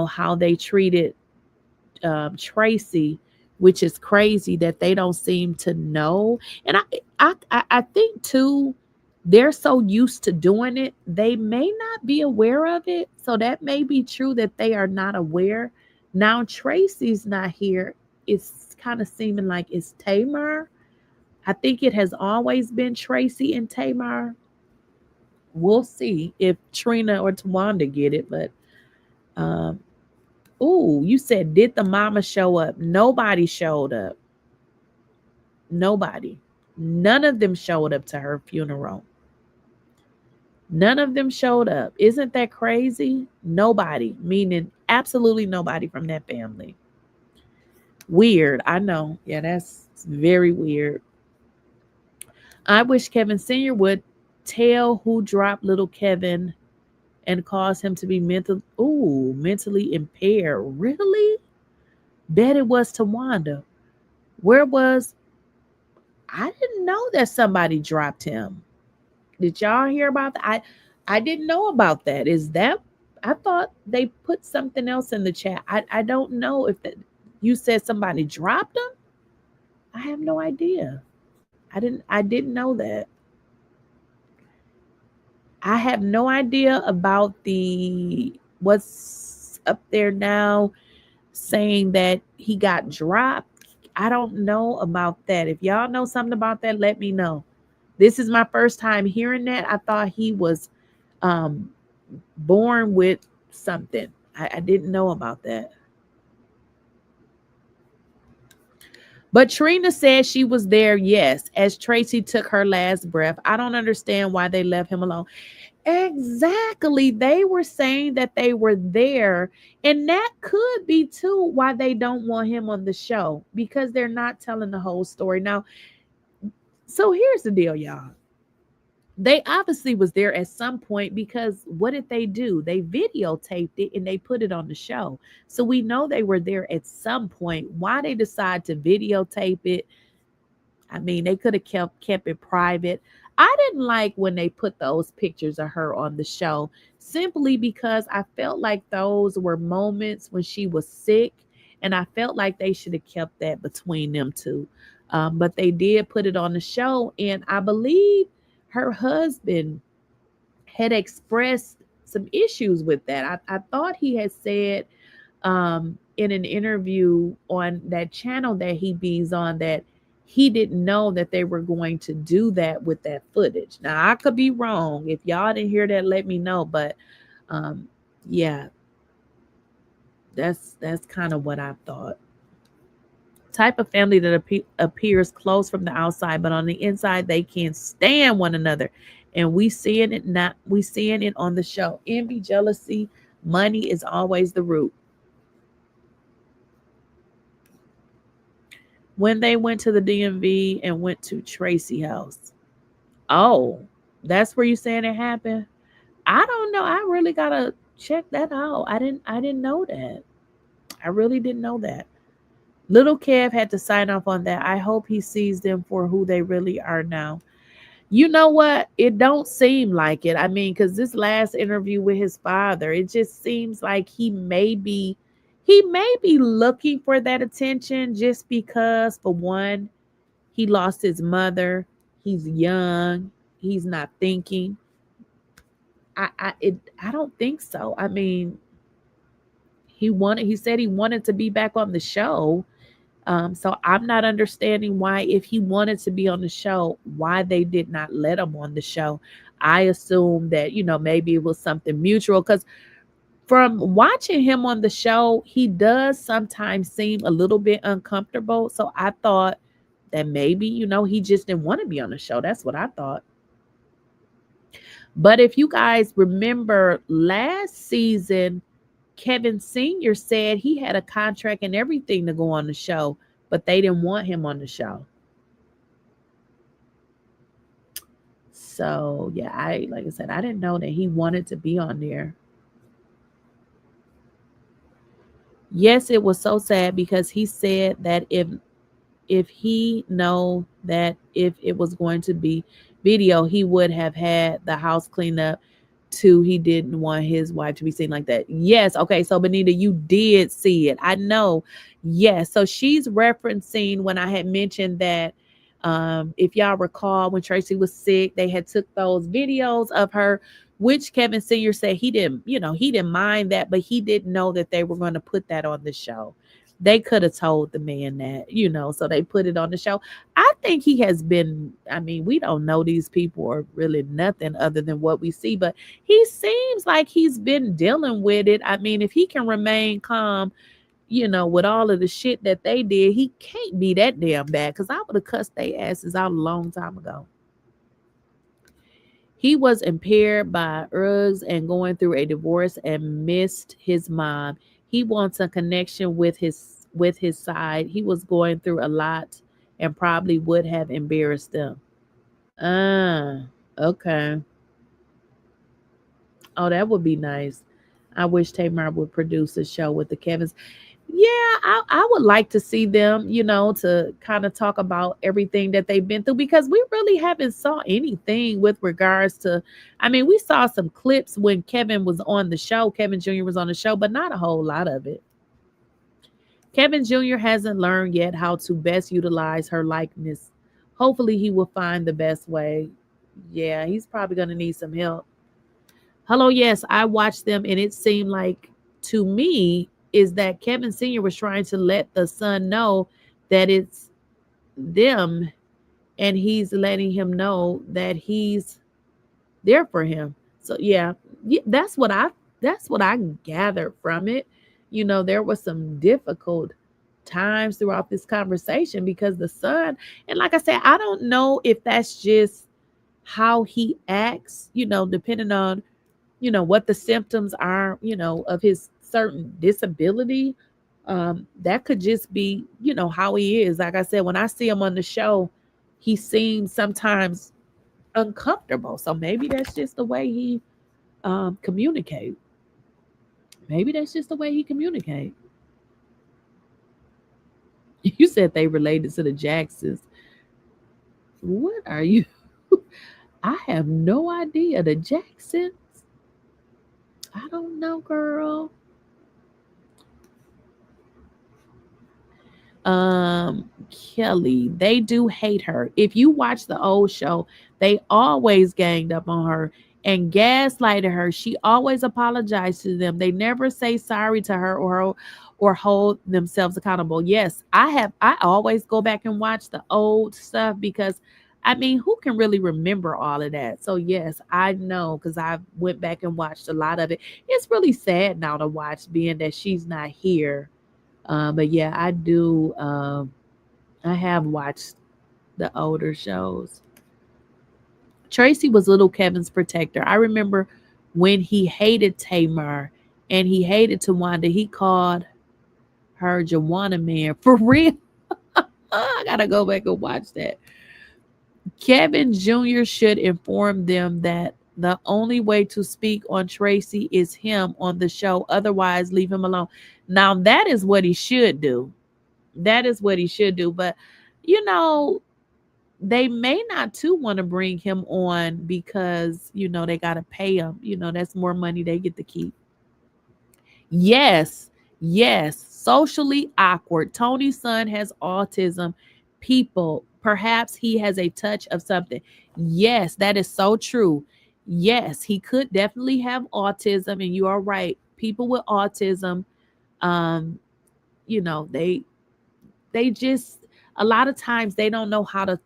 how they treated Traci, which is crazy that they don't seem to know. And I think too, they're so used to doing it, they may not be aware of it. So that may be true that they are not aware. Now Traci's not here. It's kind of seeming like it's Tamar. I think it has always been Traci and Tamar. We'll see if Trina or Towanda get it, but you said, did the mama show up? Nobody showed up. Nobody. None of them showed up to her funeral. None of them showed up. Isn't that crazy? Nobody, meaning absolutely nobody from that family. Weird. I know. Yeah, that's very weird. I wish Kevin Sr. would tell who dropped little Kevin and cause him to be mentally impaired. Really? Bet it was Towanda. Where was I didn't know that somebody dropped him. Did y'all hear about that? I didn't know about that. Is that I thought they put something else in the chat. I don't know if that you said somebody dropped him. I have no idea. I didn't know that. I have no idea about the what's up there now saying that he got dropped. I don't know about that. If y'all know something about that, let me know. This is my first time hearing that. I thought he was um, born with something. I didn't know about that. But Trina said she was there, yes, as Traci took her last breath. I don't understand why they left him alone. Exactly. They were saying that they were there. And that could be too why they don't want him on the show, because they're not telling the whole story. Now, so here's the deal, y'all. They obviously was there at some point, because what did they do? They videotaped it and they put it on the show. So we know they were there at some point. Why they decide to videotape it, I mean, they could have kept it private. I didn't like when they put those pictures of her on the show, simply because I felt like those were moments when she was sick, and I felt like they should have kept that between them two. But they did put it on the show, and I believe her husband had expressed some issues with that. I thought he had said in an interview on that channel that he bees on that he didn't know that they were going to do that with that footage. Now, I could be wrong. If y'all didn't hear that, let me know. But yeah, that's kind of what I thought. Type of family that appears close from the outside, but on the inside they can't stand one another. And we seeing it on the show. Envy, jealousy, money is always the root. When they went to the DMV and went to Traci house. Oh, that's where you saying it happened? I don't know. I really gotta check that out. I didn't know that. I really didn't know that. Little Kev had to sign off on that. I hope he sees them for who they really are now. You know what? It don't seem like it. I mean, because this last interview with his father, it just seems like he may be looking for that attention, just because, for one, he lost his mother. He's young. He's not thinking. I don't think so. I mean, he said he wanted to be back on the show. So I'm not understanding why, if he wanted to be on the show, why they did not let him on the show. I assume that, maybe it was something mutual, because from watching him on the show, he does sometimes seem a little bit uncomfortable. So I thought that maybe, he just didn't want to be on the show. That's what I thought. But if you guys remember last season, Kevin Sr. said he had a contract and everything to go on the show, but they didn't want him on the show. So yeah, like I said, I didn't know that he wanted to be on there. Yes, it was so sad, because he said that if he know that if it was going to be video, he would have had the house cleaned up too. He didn't want his wife to be seen like that. Yes. Okay. So Benita, you did see it. I know. Yes. So she's referencing when I had mentioned that if y'all recall, when Traci was sick, they had took those videos of her, which Kevin Sr. said he didn't mind that, but he didn't know that they were going to put that on the show. They could have told the man that, so they put it on the show. I think he has been, we don't know these people or really nothing other than what we see, but he seems like he's been dealing with it. If he can remain calm, with all of the shit that they did, he can't be that damn bad, because I would have cussed their asses out a long time ago. He was impaired by 𝐟𝐨𝐫𝐠 and going through a divorce and missed his mom. He wants a connection with with his side. He was going through a lot and probably would have embarrassed them. Okay. Oh, that would be nice. I wish Tamar would produce a show with the Kevins. Yeah, I would like to see them, to kind of talk about everything that they've been through, because we really haven't saw anything with regards to, I mean, we saw some clips when Kevin was on the show, Kevin Jr. was on the show, but not a whole lot of it. Kevin Jr. hasn't learned yet how to best utilize her likeness. Hopefully he will find the best way. Yeah, he's probably going to need some help. Hello, yes, I watched them and it seemed like, to me, is that Kevin Sr. was trying to let the son know that it's them, and he's letting him know that he's there for him. So yeah, that's what I gathered from it. There was some difficult times throughout this conversation because the son, and like I said, I don't know if that's just how he acts, depending on what the symptoms are, of his certain disability. That could just be, how he is. Like I said, when I see him on the show, he seems sometimes uncomfortable. So maybe that's just the way he communicate. Maybe that's just the way he communicate. You said they related to the Jacksons. What are you? I have no idea. The Jacksons? I don't know, girl. Kelly, they do hate her. If you watch the old show, they always ganged up on her and gaslighted her. She always apologized to them. They never say sorry to her or hold themselves accountable. Yes, I always go back and watch the old stuff because I mean, who can really remember all of that? So yes, I know because I went back and watched a lot of it. It's really sad now to watch, being that she's not here. But yeah, I do. I have watched the older shows. Traci was little Kevin's protector. I remember when he hated Tamar and he hated Towanda, he called her Joanna Man. For real. I gotta go back and watch that. Kevin Jr. should inform them that the only way to speak on Traci is him on the show. Otherwise, leave him alone. Now, that is what he should do. That is what he should do. But, they may not too want to bring him on because, they got to pay him. That's more money they get to keep. Yes. Socially awkward. Tony's son has autism. People, perhaps he has a touch of something. Yes, that is so true. Yes, he could definitely have autism, and you are right. People with autism, they just, a lot of times they don't know how to,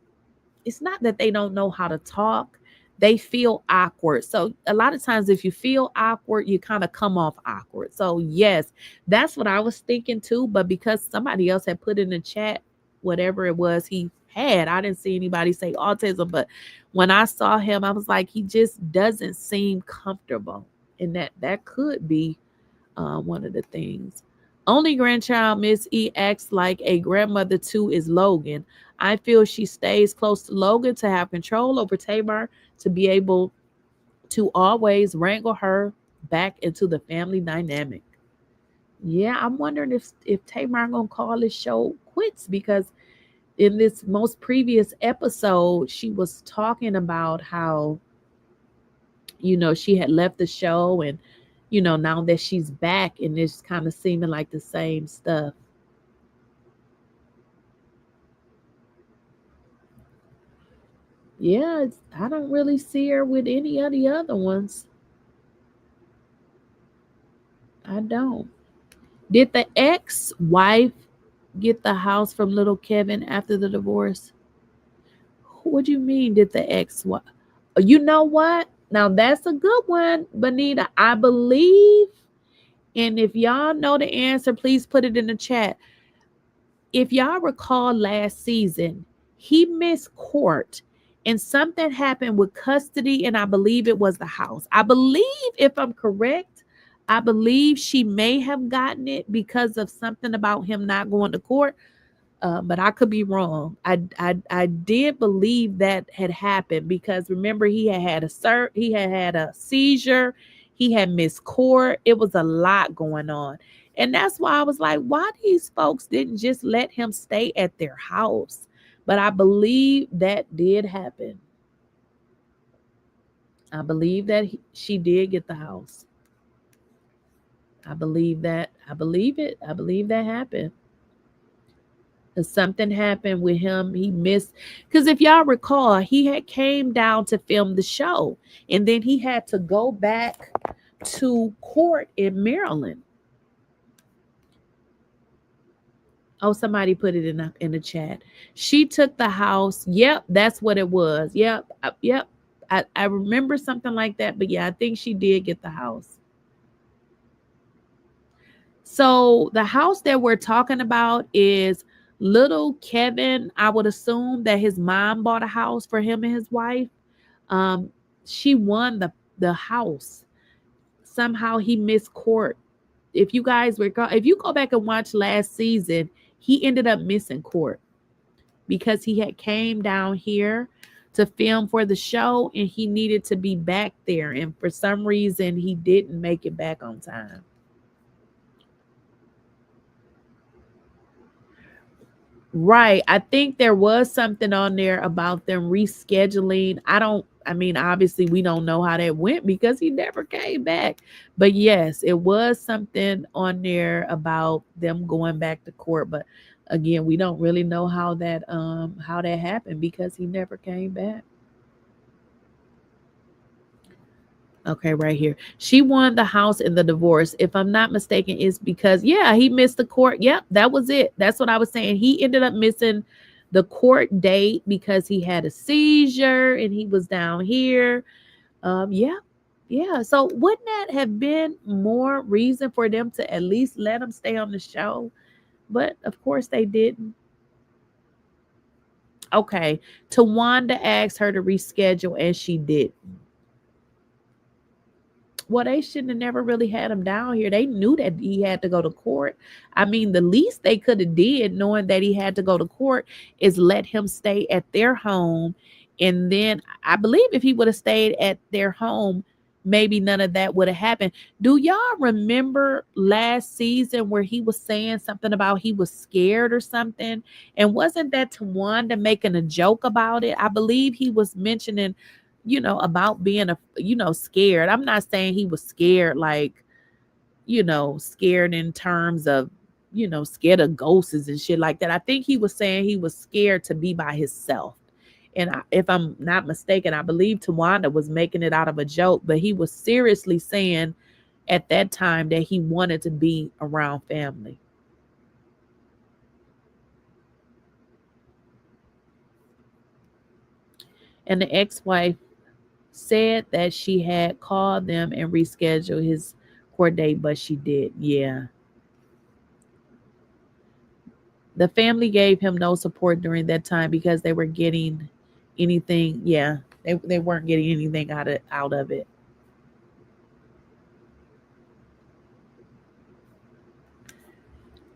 it's not that they don't know how to talk. They feel awkward. So a lot of times if you feel awkward, you kind of come off awkward. So yes, that's what I was thinking too. But because somebody else had put in the chat, whatever it was he had, I didn't see anybody say autism. But when I saw him, I was like, he just doesn't seem comfortable. And that could be one of the things. Only grandchild Miss E acts like a grandmother too is Logan. I feel she stays close to Logan to have control over Tamar, to be able to always wrangle her back into the family dynamic. Yeah, I'm wondering if Tamar gonna call this show quits, because in this most previous episode, she was talking about how, she had left the show and, now that she's back and it's kind of seeming like the same stuff. Yeah, I don't really see her with any of the other ones. I don't. Did the ex-wife get the house from little Kevin after the divorce? What do you mean, did the ex-wife? You know what? Now, that's a good one, Benita. I believe, and if y'all know the answer, please put it in the chat. If y'all recall last season, he missed court and something happened with custody, and I believe it was the house. I believe, if I'm correct, I believe she may have gotten it because of something about him not going to court. But I could be wrong. I did believe that had happened because remember he had a seizure, he had missed court. It was a lot going on, and that's why I was like, why these folks didn't just let him stay at their house? But I believe that did happen. I believe that she did get the house. I believe that. I believe it. I believe that happened. Something happened with him. He missed, because if y'all recall, he had came down to film the show, and then he had to go back to court in Maryland. Oh, somebody put it in the chat. She took the house. Yep, that's what it was. Yep, yep. I remember something like that, but yeah, I think she did get the house. So the house that we're talking about is little Kevin. I would assume that his mom bought a house for him and his wife. She won the house. Somehow he missed court. If you guys recall, if you go back and watch last season, he ended up missing court because he had came down here to film for the show and he needed to be back there. And for some reason, he didn't make it back on time. Right. I think there was something on there about them rescheduling. Obviously we don't know how that went because he never came back. But yes, it was something on there about them going back to court. But again, we don't really know how that happened because he never came back. Okay, right here. She won the house in the divorce. If I'm not mistaken, it's because, yeah, he missed the court. Yep, that was it. That's what I was saying. He ended up missing the court date because he had a seizure and he was down here. Yeah. So wouldn't that have been more reason for them to at least let him stay on the show? But of course they didn't. Okay. Towanda asked her to reschedule and she didn't. Well, they shouldn't have never really had him down here. They knew that he had to go to court. I mean, the least they could have did, knowing that he had to go to court, is let him stay at their home. And then I believe if he would have stayed at their home, maybe none of that would have happened. Do y'all remember last season where he was saying something about he was scared or something? And wasn't that Towanda making a joke about it? I believe he was mentioning about being scared. I'm not saying he was scared, like, scared in terms of, scared of ghosts and shit like that. I think he was saying he was scared to be by himself. And if I'm not mistaken, I believe Towanda was making it out of a joke, but he was seriously saying at that time that he wanted to be around family. And the ex-wife said that she had called them and rescheduled his court date, but she did. Yeah. The family gave him no support during that time because they were getting anything. Yeah, they weren't getting anything out of it.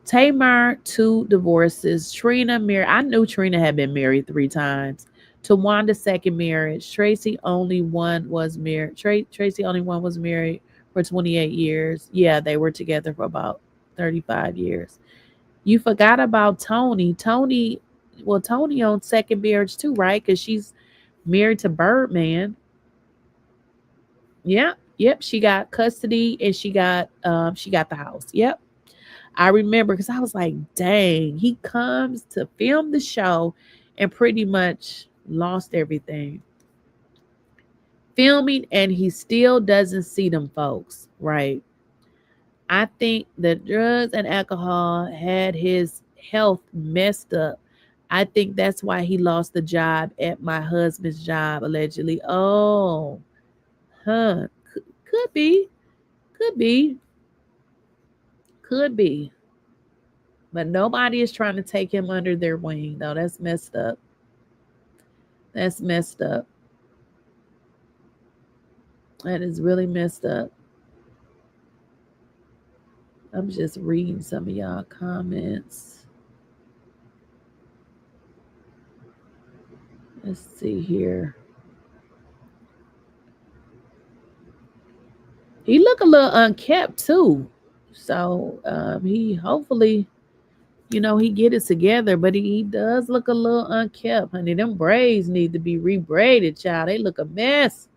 Tamar, 2 divorces. Trina married. I knew Trina had been married 3 times. Towanda, 2nd marriage. Traci only one was married. Traci only one was married for 28 years. Yeah, they were together for about 35 years. You forgot about Tony. Tony on 2nd marriage too, right? Because she's married to Birdman. Yep. She got custody and she got the house. Yep. I remember because I was like, dang, he comes to film the show and pretty much lost everything. Filming and he still doesn't see them folks, right? I think that drugs and alcohol had his health messed up. I think that's why he lost the job at my husband's job, allegedly. Oh, huh. Could be. Could be. Could be. But nobody is trying to take him under their wing, though. That's messed up. That's messed up. That is really messed up. I'm just reading some of y'all comments. Let's see here. He look a little unkept too. So he hopefully, he get it together, but he does look a little unkept, honey. Them braids need to be rebraided, child. They look a mess.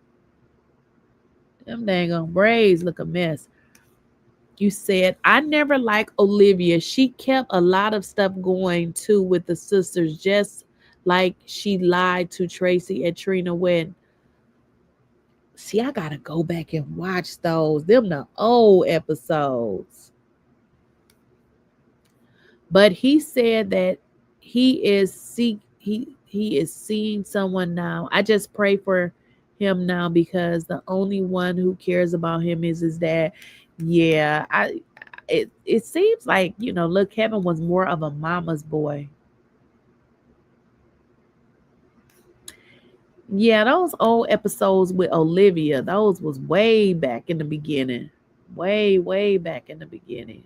Them dang on braids look a mess. You said, I never liked Olivia. She kept a lot of stuff going too with the sisters, just like she lied to Traci at Trina wedding. See, I gotta go back and watch those. Them the old episodes. But he said that he is seeing someone now. I just pray for him now because the only one who cares about him is his dad. Yeah, it seems like, look, Kevin was more of a mama's boy. Yeah, those old episodes with Olivia, those was way back in the beginning. Way back in the beginning.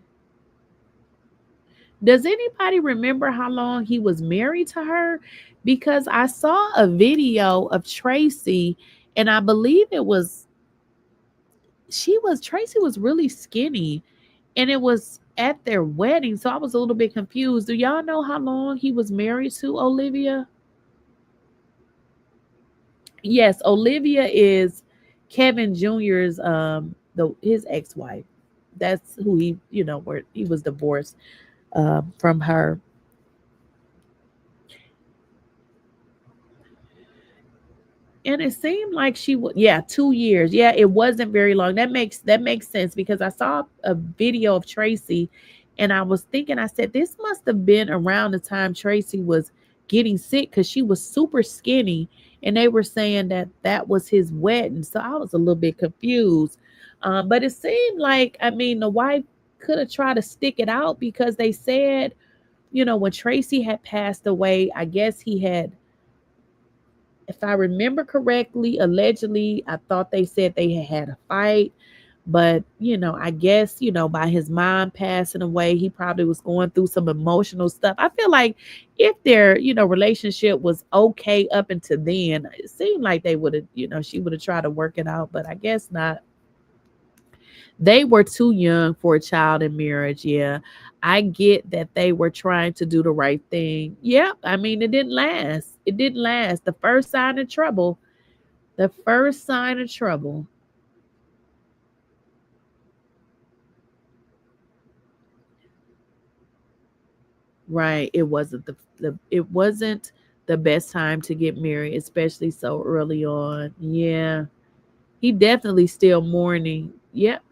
Does anybody remember how long he was married to her? Because I saw a video of Traci, and I believe Traci was really skinny, and it was at their wedding. So I was a little bit confused. Do y'all know how long he was married to Olivia? Yes, Olivia is Kevin Jr.'s his ex-wife. That's who where he was divorced from her. And it seemed like she was 2 years. Yeah, it wasn't very long. That makes sense because I saw a video of Traci and I was thinking, I said, this must have been around the time Traci was getting sick because she was super skinny. And they were saying that was his wedding. So I was a little bit confused. But it seemed like, the wife could have tried to stick it out because they said, when Traci had passed away, I guess he had, if I remember correctly, allegedly, I thought they said they had a fight. But, I guess, by his mom passing away, he probably was going through some emotional stuff. I feel like if their, relationship was okay up until then, it seemed like they would have, she would have tried to work it out, but I guess not. They were too young for a child in marriage. Yeah, I get that they were trying to do the right thing. Yep, it didn't last. It didn't last. The first sign of trouble. Right. It wasn't it wasn't the best time to get married, especially so early on. Yeah. He definitely still mourning. Yep.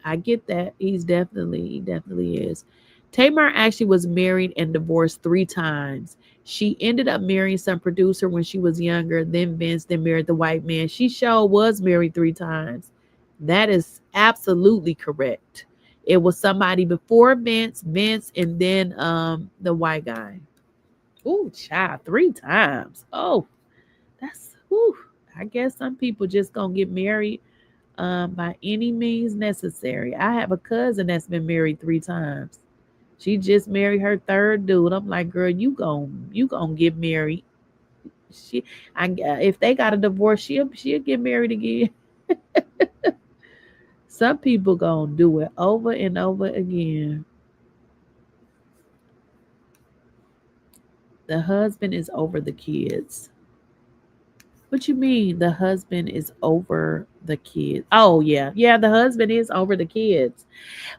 I get that. He definitely is. Tamar actually was married and divorced 3 times. She ended up marrying some producer when she was younger, then Vince, then married the white man. She sure was married 3 times. That is absolutely correct. It was somebody before Vince, and then the white guy. Ooh, child, 3 times. Oh, that's I guess some people just gonna get married by any means necessary. I have a cousin that's been married 3 times. She just married her 3rd dude. I'm like, girl, you gon' get married. If they got a divorce, she'll get married again. Some people gonna do it over and over again. The husband is over the kids. What you mean the husband is over the kids? Oh, yeah. Yeah, the husband is over the kids.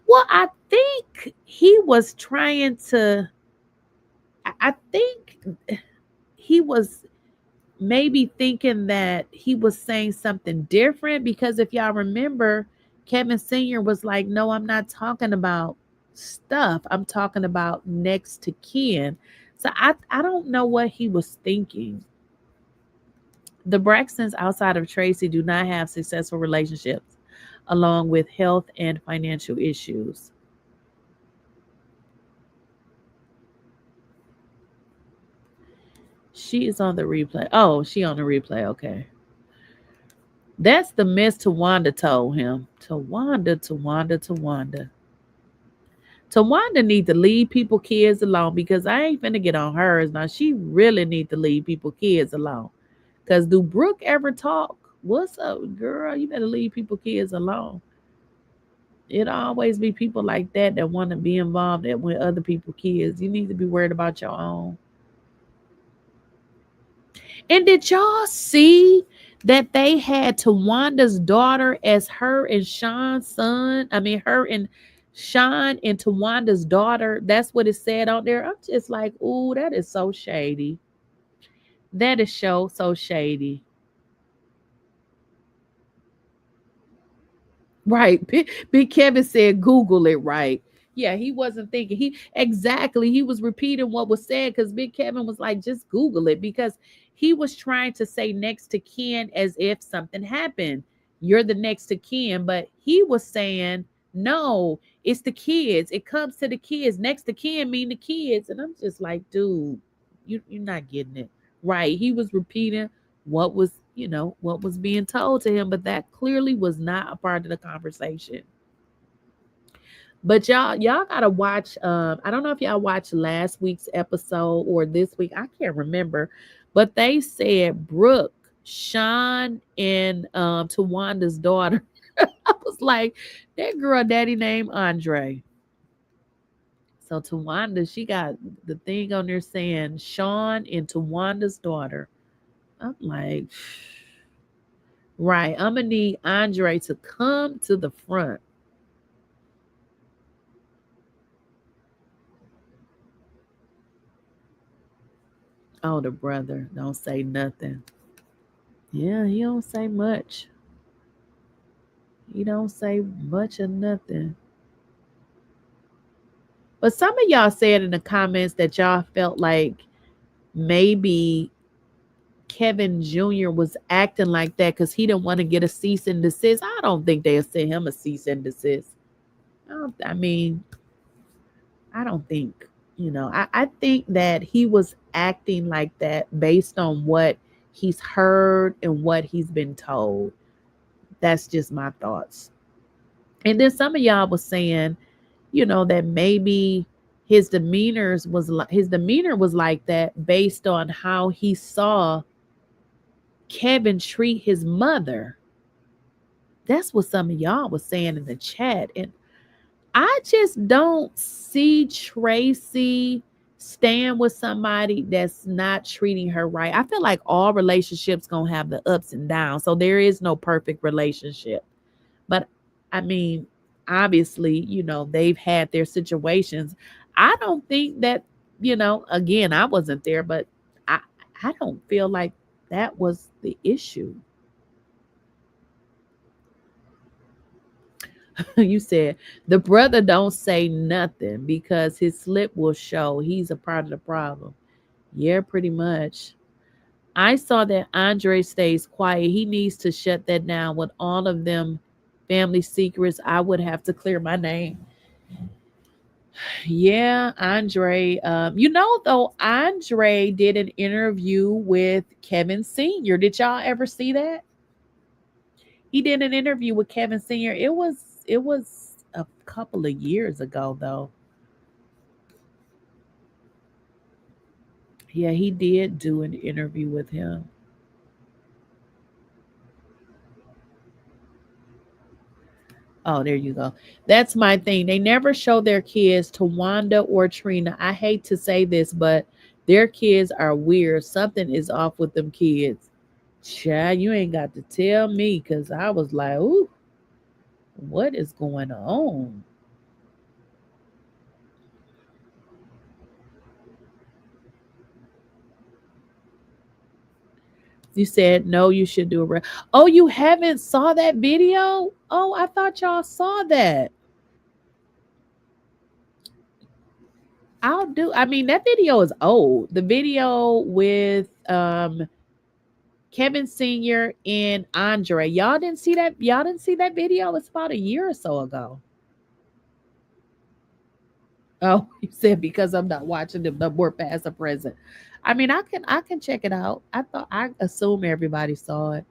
Well, I think he was trying to, I think he was maybe thinking that he was saying something different because if y'all remember, Kevin Sr. was like, no, I'm not talking about stuff. I'm talking about next to kin. So I don't know what he was thinking. The Braxtons outside of Traci do not have successful relationships, along with health and financial issues. She is on the replay. Oh, she on the replay. Okay. That's the mess Towanda told him. Towanda. Towanda need to leave people kids alone because I ain't finna get on hers. Now she really need to leave people kids alone. Cause do Brooke ever talk? What's up, girl? You better leave people kids alone. It'll always be people like that want to be involved with other people's kids. You need to be worried about your own. And did y'all see that they had Tawanda's daughter as her and Sean's son? I mean, her and Sean and Tawanda's daughter. That's what it said out there. I'm just like, ooh, that is so shady. That is so shady. Right. Big Kevin said, Google it, right. Yeah, he wasn't thinking. He was repeating what was said because Big Kevin was like, just Google it, because he was trying to say next to kin as if something happened. You're the next to kin, but he was saying, no, it's the kids. It comes to the kids. Next to kin mean the kids. And I'm just like, dude, you're not getting it. Right. He was repeating what was being told to him, but that clearly was not a part of the conversation. But y'all gotta watch. I don't know if y'all watched last week's episode or this week. I can't remember, but they said Brooke, Sean, and Tawanda's daughter. I was like, that girl daddy named Andre. So Towanda, she got the thing on there saying Sean and Tawanda's daughter. I'm like, right. I'm gonna need Andre to come to the front. Oh, the brother don't say nothing. Yeah, he don't say much. He don't say much or nothing. But some of y'all said in the comments that y'all felt like maybe Kevin Jr. was acting like that because he didn't want to get a cease and desist. I don't think they'll send him a cease and desist. I don't think, I think that he was acting like that based on what he's heard and what he's been told. That's just my thoughts. And then some of y'all was saying, that maybe his demeanor was like that based on how he saw Kevin treat his mother. That's what some of y'all was saying in the chat. And I just don't see Traci staying with somebody that's not treating her right. I feel like all relationships gonna have the ups and downs. So there is no perfect relationship. But I mean, obviously, they've had their situations. I don't think that, again, I wasn't there, but I don't feel like that was the issue. You said the brother don't say nothing because his slip will show he's a part of the problem. Yeah, pretty much. I saw that Andre stays quiet. He needs to shut that down with all of them family secrets. I would have to clear my name. Yeah, Andre. Though, Andre did an interview with Kevin Sr. Did y'all ever see that? He did an interview with Kevin Sr. It was a couple of years ago, though. Yeah, he did do an interview with him. Oh, there you go. That's my thing. They never show their kids, Towanda or Trina. I hate to say this, but their kids are weird. Something is off with them kids. Child, you ain't got to tell me, because I was like, ooh, what is going on? You said, no, you should do it. Oh, you haven't saw that video? Oh, I thought y'all saw that. That video is old. The video with Kevin Sr. and Andre. Y'all didn't see that? Y'all didn't see that video? It's about a year or so ago. Oh, you said because I'm not watching them no more past the present. I can check it out. I assume everybody saw it.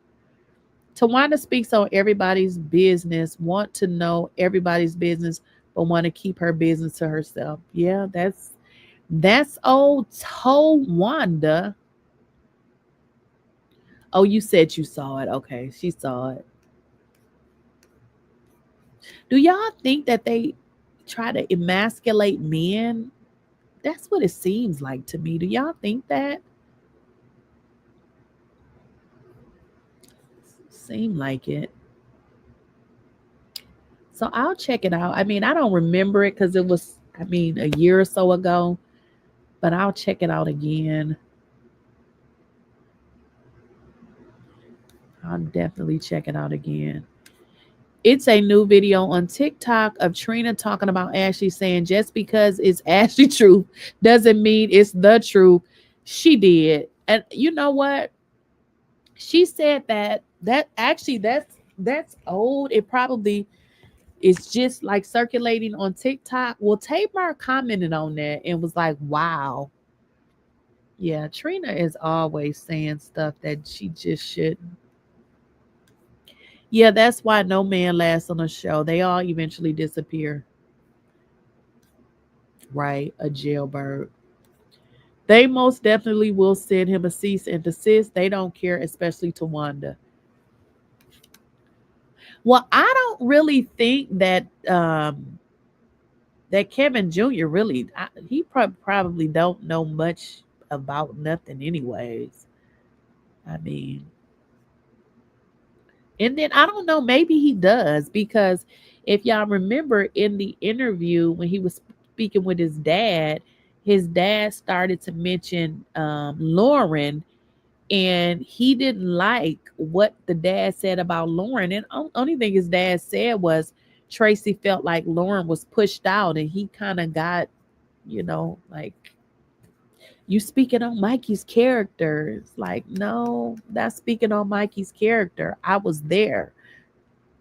Towanda speaks on everybody's business, want to know everybody's business. but want to keep her business to herself. Yeah, that's old Towanda. Oh, you said you saw it. Okay, she saw it. Do y'all think that they try to emasculate men? That's what it seems like to me. Do y'all think that? Seem like it. So I'll check it out. I mean, I don't remember it because it was, I mean, a year or so ago, but I'll check it out again. I'll definitely check it out again. It's a new video on TikTok of Trina talking about Ashley, saying just because it's Ashley truth doesn't mean it's the truth. She did. And you know what? She said that actually that's old. It probably is just like circulating on TikTok. Well, Tamar commented on that and was like, wow. Yeah, Trina is always saying stuff that she just shouldn't. Yeah, that's why no man lasts on a show. They all eventually disappear. Right, a jailbird. They most definitely will send him a cease and desist. They don't care, especially Towanda. Well, I don't really think that that Kevin Jr. really, he probably don't know much about nothing anyways. I mean, and then I don't know, maybe he does, because if y'all remember in the interview when he was speaking with his dad started to mention Lauren, and he didn't like what the dad said about Lauren. And only thing his dad said was Traci felt like Lauren was pushed out, and he kind of got, like, you speaking on Mikey's character. It's like, no, not speaking on Mikey's character. I was there.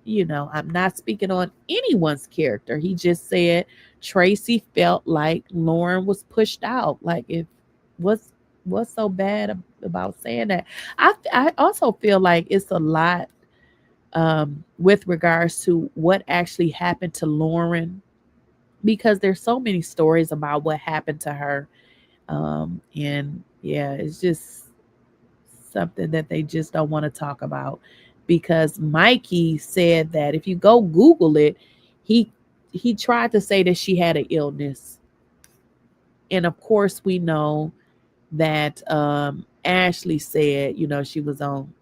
I'm not speaking on anyone's character. He just said Traci felt like Lauren was pushed out. Like, what's so bad about saying that? I also feel like it's a lot with regards to what actually happened to Lauren, because there's so many stories about what happened to her. And yeah, it's just something that they just don't want to talk about, because Mikey said that if you go Google it, he tried to say that she had an illness. And of course we know that Ashley said, she was on,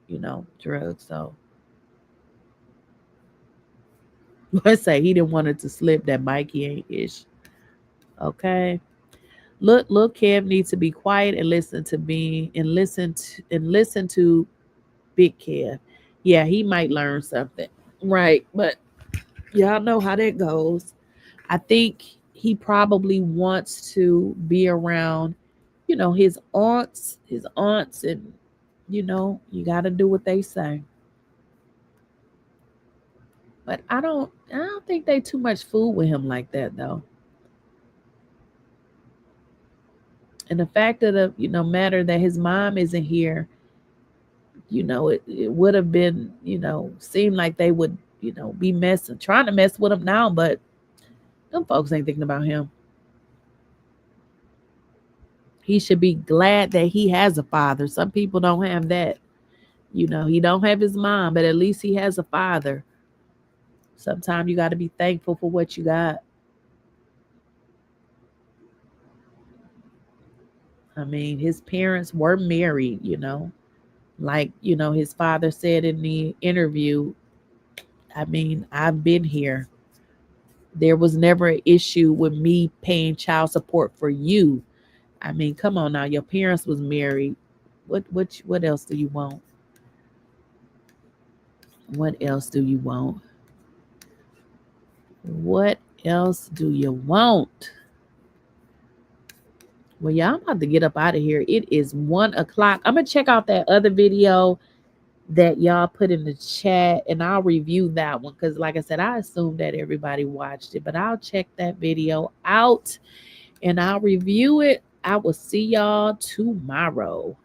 drugs. So let's say he didn't want it to slip that Mikey ain't ish. Okay. Look, Kev needs to be quiet and listen to me and listen to Big Kev. Yeah, he might learn something. Right. But y'all know how that goes. I think he probably wants to be around, his aunts, and, you got to do what they say. But I don't think they too much fool with him like that, though. And the fact of the, matter that his mom isn't here, it would have been, seemed like they would, be trying to mess with him now, but them folks ain't thinking about him. He should be glad that he has a father. Some people don't have that. He don't have his mom, but at least he has a father. Sometimes you got to be thankful for what you got. I mean, his parents were married, like, his father said in the interview. I mean, I've been here. There was never an issue with me paying child support for you. I mean, come on now. Your parents was married. What else do you want? What else do you want? What else do you want? Well, y'all, I'm about to get up out of here. It is 1:00. I'm going to check out that other video that y'all put in the chat, and I'll review that one, because like I said, I assumed that everybody watched it, but I'll check that video out and I'll review it. I will see y'all tomorrow.